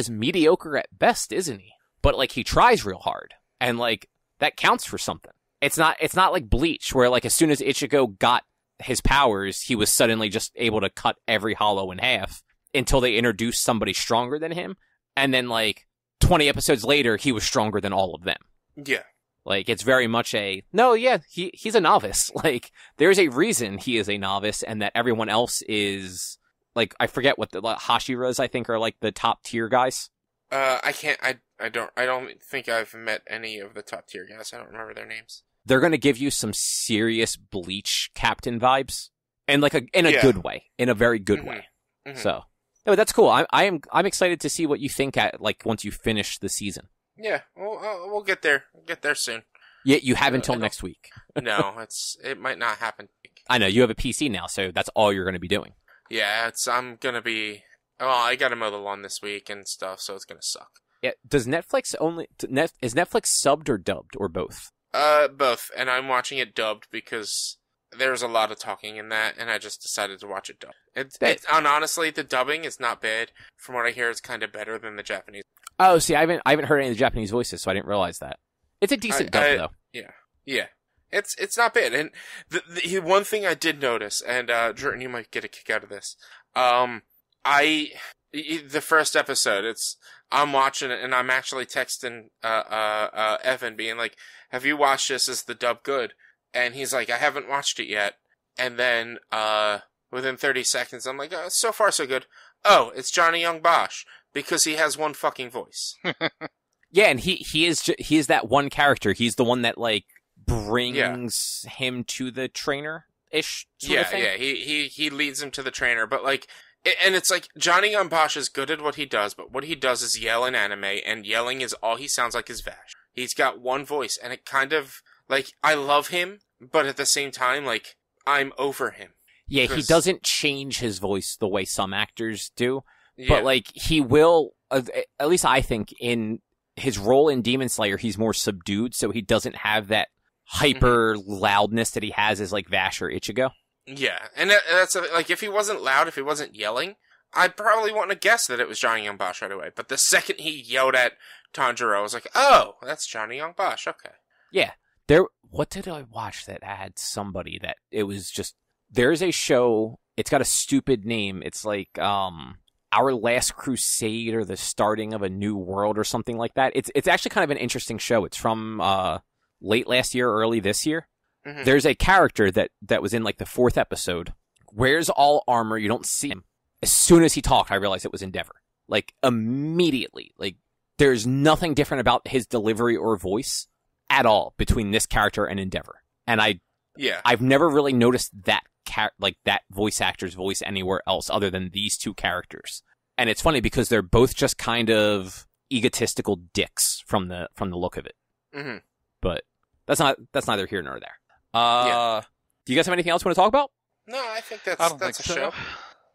Speaker 1: mediocre at best, isn't he? But like he tries real hard, and like that counts for something. It's not like Bleach, where like as soon as Ichigo got his powers, he was suddenly just able to cut every hollow in half until they introduced somebody stronger than him, and then like 20 episodes later, he was stronger than all of them.
Speaker 2: Yeah.
Speaker 1: Like, it's very much he's a novice. Like, there's a reason he is a novice, and that everyone else is, like, I forget what the Hashiras, I think, are, like, the top tier guys.
Speaker 2: I don't think I've met any of the top tier guys. I don't remember their names.
Speaker 1: They're gonna give you some serious Bleach captain vibes, and, like, in a good way. In a very good way. Mm-hmm. So, no, that's cool. I'm excited to see what you think once you finish the season.
Speaker 2: Yeah, we'll get there. We'll get there soon.
Speaker 1: Yeah, you have until next week.
Speaker 2: No, it might not happen.
Speaker 1: I know, you have a PC now, so that's all you're going to be doing.
Speaker 2: Yeah, I gotta mow the lawn this week and stuff, so it's gonna suck.
Speaker 1: Yeah, does Netflix is Netflix subbed or dubbed, or both?
Speaker 2: Both, and I'm watching it dubbed because there's a lot of talking in that, and I just decided to watch it dubbed. And honestly, the dubbing is not bad. From what I hear, it's kind of better than the Japanese. Oh,
Speaker 1: see, I haven't heard any of the Japanese voices, so I didn't realize that. It's a decent dub, though.
Speaker 2: Yeah. It's not bad. And the one thing I did notice, and Jordan, you might get a kick out of this. The first episode, I'm watching it and I'm actually texting Evan, being like, "Have you watched this? Is the dub good?" And he's like, "I haven't watched it yet." And then within 30 seconds, I'm like, "Oh, so far so good." Oh, it's Johnny Young Bosch because he has one fucking voice.
Speaker 1: Yeah, and he is that one character. He's the one that like brings him to the trainer-ish sort of thing.
Speaker 2: Yeah, he leads him to the trainer, but like, and it's like Johnny Young Bosch is good at what he does, but what he does is yell in anime, and yelling is all he sounds like is Vash. He's got one voice, and it kind of like, I love him, but at the same time, like, I'm over him.
Speaker 1: Yeah, he doesn't change his voice the way some actors do, but like he will. At least I think in his role in Demon Slayer, he's more subdued, so he doesn't have that hyper loudness that he has as like Vash or Ichigo.
Speaker 2: Yeah, and that's like, if he wasn't loud, if he wasn't yelling, I'd probably want to guess that it was Johnny Young Bosch right away. But the second he yelled at Tanjiro, I was like, oh, that's Johnny Young Bosch. Okay.
Speaker 1: Yeah. What did I watch that had somebody that it was just, there's a show, it's got a stupid name. It's like, Our Last Crusade or the Starting of a New World or something like that. It's actually kind of an interesting show. It's from, late last year, early this year. Mm-hmm. There's a character that was in like the 4th episode, wears all armor, you don't see him. As soon as he talked, I realized it was Endeavor. Like, immediately. Like, there's nothing different about his delivery or voice at all between this character and Endeavor. And I've never really noticed that that voice actor's voice anywhere else other than these two characters. And it's funny because they're both just kind of egotistical dicks from the look of it. Mm-hmm. But that's neither here nor there. Do you guys have anything else you want to talk about?
Speaker 2: No, I think that's a show.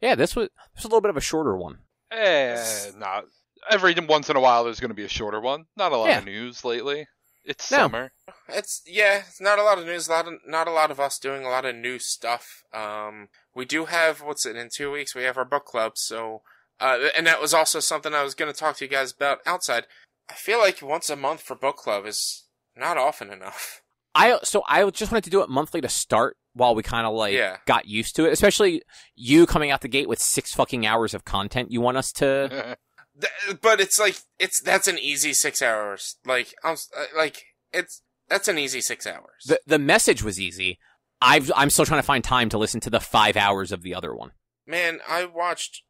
Speaker 1: Yeah, this was a little bit of a shorter one.
Speaker 3: Not every once in a while there's going to be a shorter one. Not a lot of news lately. It's summer.
Speaker 2: It's not a lot of news. Not a lot of us doing a lot of new stuff. We do have in 2 weeks we have our book club. So, and that was also something I was going to talk to you guys about outside. I feel like once a month for book club is not often enough.
Speaker 1: I just wanted to do it monthly to start while we kind of got used to it. Especially you coming out the gate with 6 fucking hours of content you want us to.
Speaker 2: But it's like that's an easy 6 hours. That's an easy 6 hours.
Speaker 1: The message was easy. I'm still trying to find time to listen to the 5 hours of the other one.
Speaker 2: Man, I watch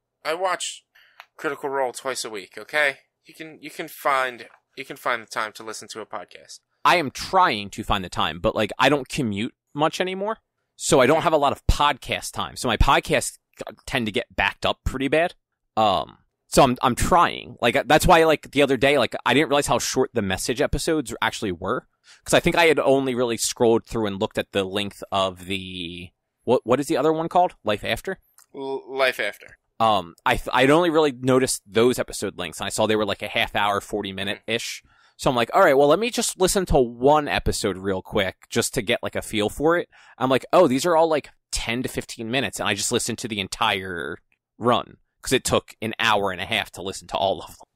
Speaker 2: Critical Role twice a week. Okay, you can find the time to listen to a podcast.
Speaker 1: I am trying to find the time, but like I don't commute much anymore, so I don't have a lot of podcast time. So my podcasts tend to get backed up pretty bad. So I'm trying. Like that's why like the other day, like I didn't realize how short the message episodes actually were, because I think I had only really scrolled through and looked at the length of the what is the other one called? Life After?
Speaker 2: Life After.
Speaker 1: I'd only really noticed those episode lengths, and I saw they were like a half hour, 40-minute ish. So I'm like, all right, well, let me just listen to one episode real quick just to get like a feel for it. I'm like, oh, these are all like 10 to 15 minutes, and I just listened to the entire run because it took an hour and a half to listen to all of them.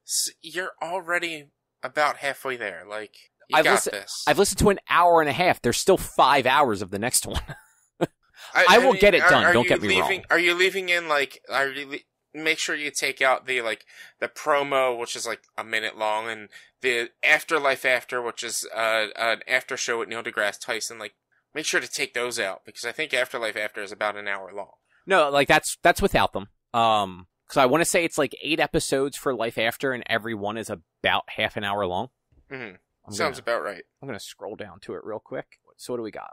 Speaker 2: So you're already about halfway there. Like, I've
Speaker 1: listened to an hour and a half. There's still 5 hours of the next one. I will get it done. Don't get me wrong.
Speaker 2: Are you leaving in make sure you take out the promo, which is like a minute long, and the Afterlife After, which is an after show with Neil deGrasse Tyson. Like, make sure to take those out because I think Afterlife After is about an hour long.
Speaker 1: No, like that's without them. Because I want to say it's like 8 episodes for Life After, and every one is about half an hour long.
Speaker 2: Mm-hmm. Sounds about right.
Speaker 1: I'm gonna scroll down to it real quick. So what do we got?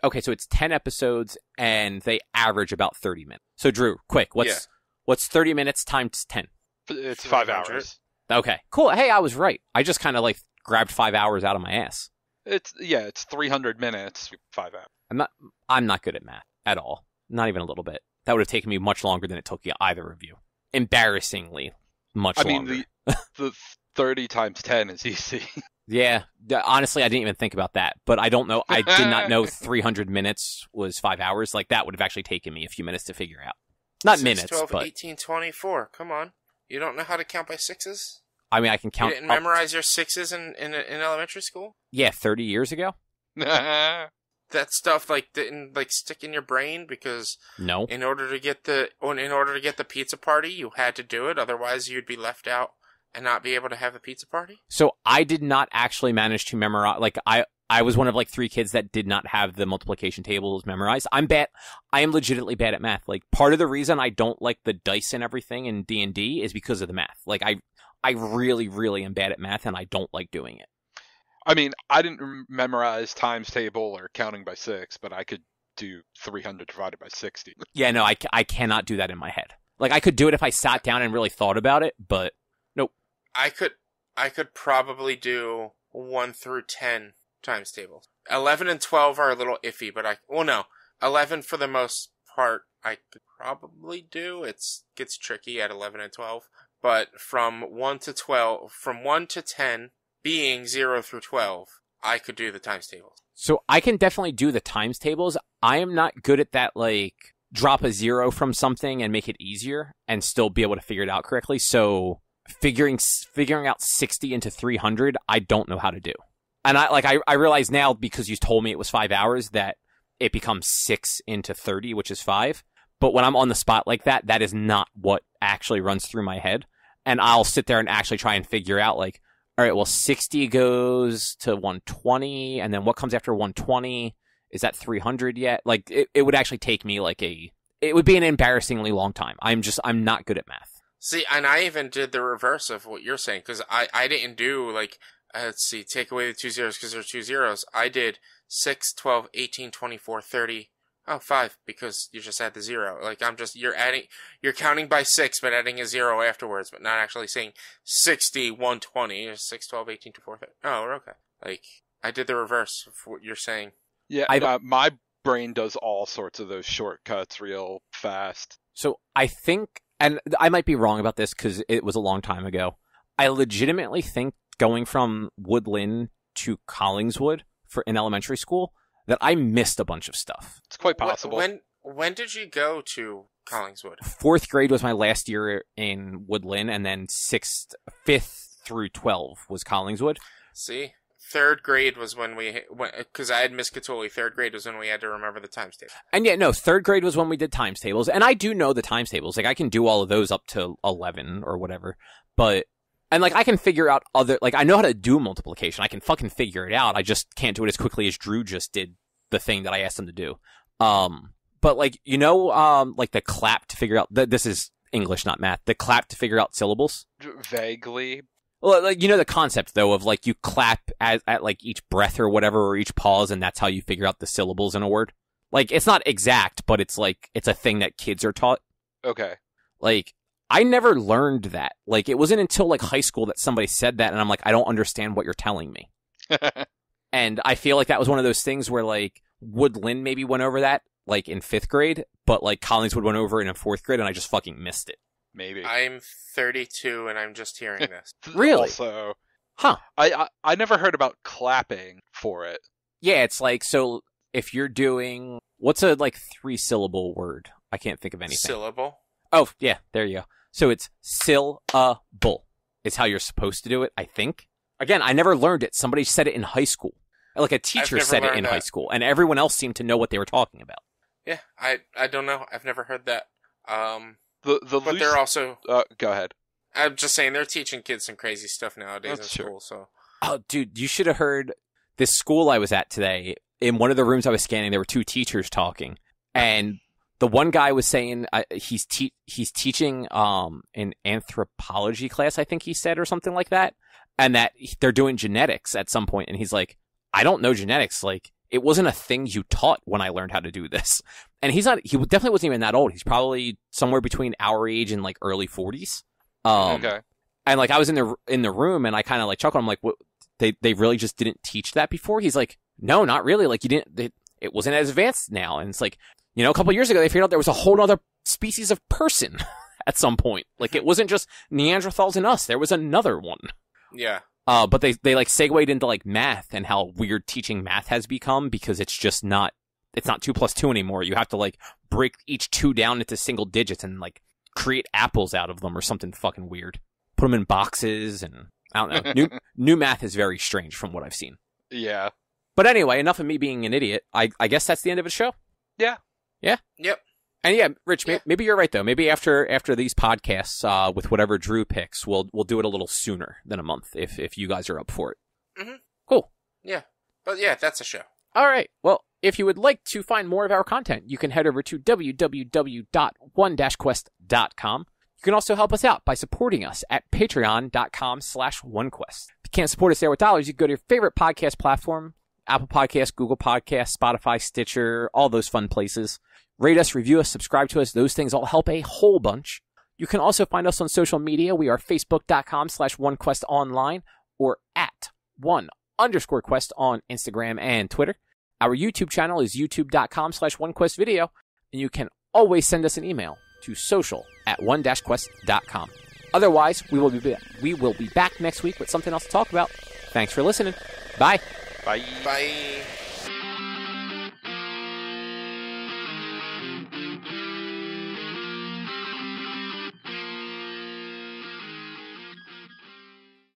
Speaker 1: Okay, so it's 10 episodes, and they average about 30 minutes. So Drew, quick, what's 30 minutes times 10?
Speaker 3: It's 5 hours.
Speaker 1: Okay, cool. Hey, I was right. I just kind of like grabbed 5 hours out of my ass.
Speaker 3: It's 300 minutes, 5 hours.
Speaker 1: I'm not good at math at all. Not even a little bit. That would have taken me much longer than it took you, either of you. Embarrassingly much longer. I mean,
Speaker 3: the 30 times 10 is easy.
Speaker 1: Yeah, honestly, I didn't even think about that. But I don't know. I did not know 300 minutes was 5 hours. Like, that would have actually taken me a few minutes to figure out. Not
Speaker 2: 6,
Speaker 1: minutes,
Speaker 2: 12,
Speaker 1: but
Speaker 2: 18, 24. Come on. You don't know how to count by sixes?
Speaker 1: I mean, I can count.
Speaker 2: You didn't memorize your sixes in elementary school?
Speaker 1: Yeah, 30 years ago.
Speaker 2: That stuff like didn't like stick in your brain because
Speaker 1: No.
Speaker 2: in order to get the pizza party, you had to do it. Otherwise, you'd be left out and not be able to have the pizza party.
Speaker 1: So I did not actually manage to memorize. Like I was one of like 3 kids that did not have the multiplication tables memorized. I'm bad. I am legitimately bad at math. Like part of the reason I don't like the dice and everything in D&D is because of the math. Like I really, really am bad at math and I don't like doing it.
Speaker 3: I mean, I didn't memorize times table or counting by 6, but I could do 300 divided by 60.
Speaker 1: Yeah, no, I cannot do that in my head. Like I could do it if I sat down and really thought about it, but nope.
Speaker 2: I could probably do 1 through 10 times tables. 11 and 12 are a little iffy, but 11 for the most part I could probably do. It gets tricky at 11 and 12, but from 1 to 10 being 0 through 12, I could do the times tables.
Speaker 1: So I can definitely do the times tables. I am not good at that, like, drop a 0 from something and make it easier and still be able to figure it out correctly. So figuring out 60 into 300, I don't know how to do. And I realize now, because you told me it was 5 hours, that it becomes 6 into 30, which is 5. But when I'm on the spot like that, that is not what actually runs through my head. And I'll sit there and actually try and figure out, like, all right, well, 60 goes to 120, and then what comes after 120? Is that 300 yet? Like, it would actually take me, like, it would be an embarrassingly long time. I'm not good at math.
Speaker 2: See, and I even did the reverse of what you're saying, because I didn't do, like, let's see, take away the 2 zeros because there are 2 zeros. I did 6, 12, 18, 24, 30. Oh, 5, because you just add the 0. Like, you're counting by 6, but adding a 0 afterwards, but not actually saying 60, 120, 6, 12, 18, 24, 30. Oh, we're okay. Like, I did the reverse of what you're saying.
Speaker 3: Yeah, my brain does all sorts of those shortcuts real fast.
Speaker 1: So I think, and I might be wrong about this because it was a long time ago, I legitimately think going from Woodland to Collingswood in elementary school, that I missed a bunch of stuff.
Speaker 3: It's quite possible.
Speaker 2: When did you go to Collingswood?
Speaker 1: 4th grade was my last year in Woodland, and then 5th through 12 was Collingswood.
Speaker 2: See? 3rd grade was when because I had Miss Catoli, 3rd grade was when we had to remember the times table.
Speaker 1: And yeah, no, 3rd grade was when we did times tables, and I do know the times tables. Like, I can do all of those up to 11 or whatever, and, like, I can figure out I know how to do multiplication. I can fucking figure it out. I just can't do it as quickly as Drew just did the thing that I asked him to do. But, like, like the clap to figure out, this is English, not math, the clap to figure out syllables?
Speaker 3: Vaguely.
Speaker 1: Well, like, the concept, though, of, like, you clap at like, each breath or whatever, or each pause, and that's how you figure out the syllables in a word. Like, it's not exact, but it's, like, it's a thing that kids are taught.
Speaker 3: Okay.
Speaker 1: Like, I never learned that. Like, it wasn't until, like, high school that somebody said that, and I'm like, I don't understand what you're telling me. And I feel like that was one of those things where, like, Woodland maybe went over that, like, in 5th grade, but, like, Collingswood went over it in 4th grade, and I just fucking missed it.
Speaker 3: Maybe.
Speaker 2: I'm 32, and I'm just hearing this.
Speaker 1: Really?
Speaker 3: Also,
Speaker 1: huh.
Speaker 3: I never heard about clapping for it.
Speaker 1: Yeah, it's like, so if you're doing, what's a, like, 3-syllable word? I can't think of anything.
Speaker 2: Syllable?
Speaker 1: Oh, yeah, there you go. So it's syllable is how you're supposed to do it, I think. Again, I never learned it. Somebody said it in high school. Like, a teacher said it in high school, and everyone else seemed to know what they were talking about.
Speaker 2: Yeah, I don't know. I've never heard that.
Speaker 3: But
Speaker 2: they're also...
Speaker 3: go ahead.
Speaker 2: I'm just saying, they're teaching kids some crazy stuff nowadays
Speaker 3: That's
Speaker 2: in school, so...
Speaker 1: Oh, dude, you should have heard this school I was at today. In one of the rooms I was scanning, there were 2 teachers talking, and the one guy was saying he's teaching an anthropology class, I think he said, or something like that, and that they're doing genetics at some point, and he's like, I don't know genetics, like, it wasn't a thing you taught when I learned how to do this. And he definitely wasn't even that old. He's probably somewhere between our age and, like, early 40s.
Speaker 3: Okay.
Speaker 1: And, like, I was in the room, and I kind of, like, chuckled. I'm like, what? They really just didn't teach that before? He's like, no, not really. Like, it wasn't as advanced now. And it's like, a couple years ago, they figured out there was a whole other species of person at some point. Like, it wasn't just Neanderthals and us. There was another one.
Speaker 2: Yeah.
Speaker 1: But they like segued into, like, math and how weird teaching math has become, because it's not 2 + 2 anymore. You have to, like, break each 2 down into single digits and, like, create apples out of them or something fucking weird. Put them in boxes, and I don't know. New math is very strange from what I've seen.
Speaker 3: Yeah.
Speaker 1: But anyway, enough of me being an idiot. I guess that's the end of the show.
Speaker 3: Yeah.
Speaker 1: Yeah.
Speaker 2: Yep.
Speaker 1: And yeah, Rich, maybe you're right though. Maybe after these podcasts, with whatever Drew picks, we'll do it a little sooner than a month if you guys are up for it.
Speaker 2: Mm-hmm.
Speaker 1: Cool.
Speaker 2: Yeah. But yeah, that's a show.
Speaker 1: All right. Well, if you would like to find more of our content, you can head over to www.one-quest.com. You can also help us out by supporting us at patreon.com/onequest. If you can't support us there with dollars, you can go to your favorite podcast platform, Apple Podcasts, Google Podcasts, Spotify, Stitcher, all those fun places. Rate us, review us, subscribe to us. Those things all help a whole bunch. You can also find us on social media. We are facebook.com/onequestonline or at @1_quest on Instagram and Twitter. Our YouTube channel is youtube.com/onequestvideo. And you can always send us an email to social@one-quest.com. Otherwise, we will be back next week with something else to talk about. Thanks for listening. Bye.
Speaker 3: Bye.
Speaker 2: Bye.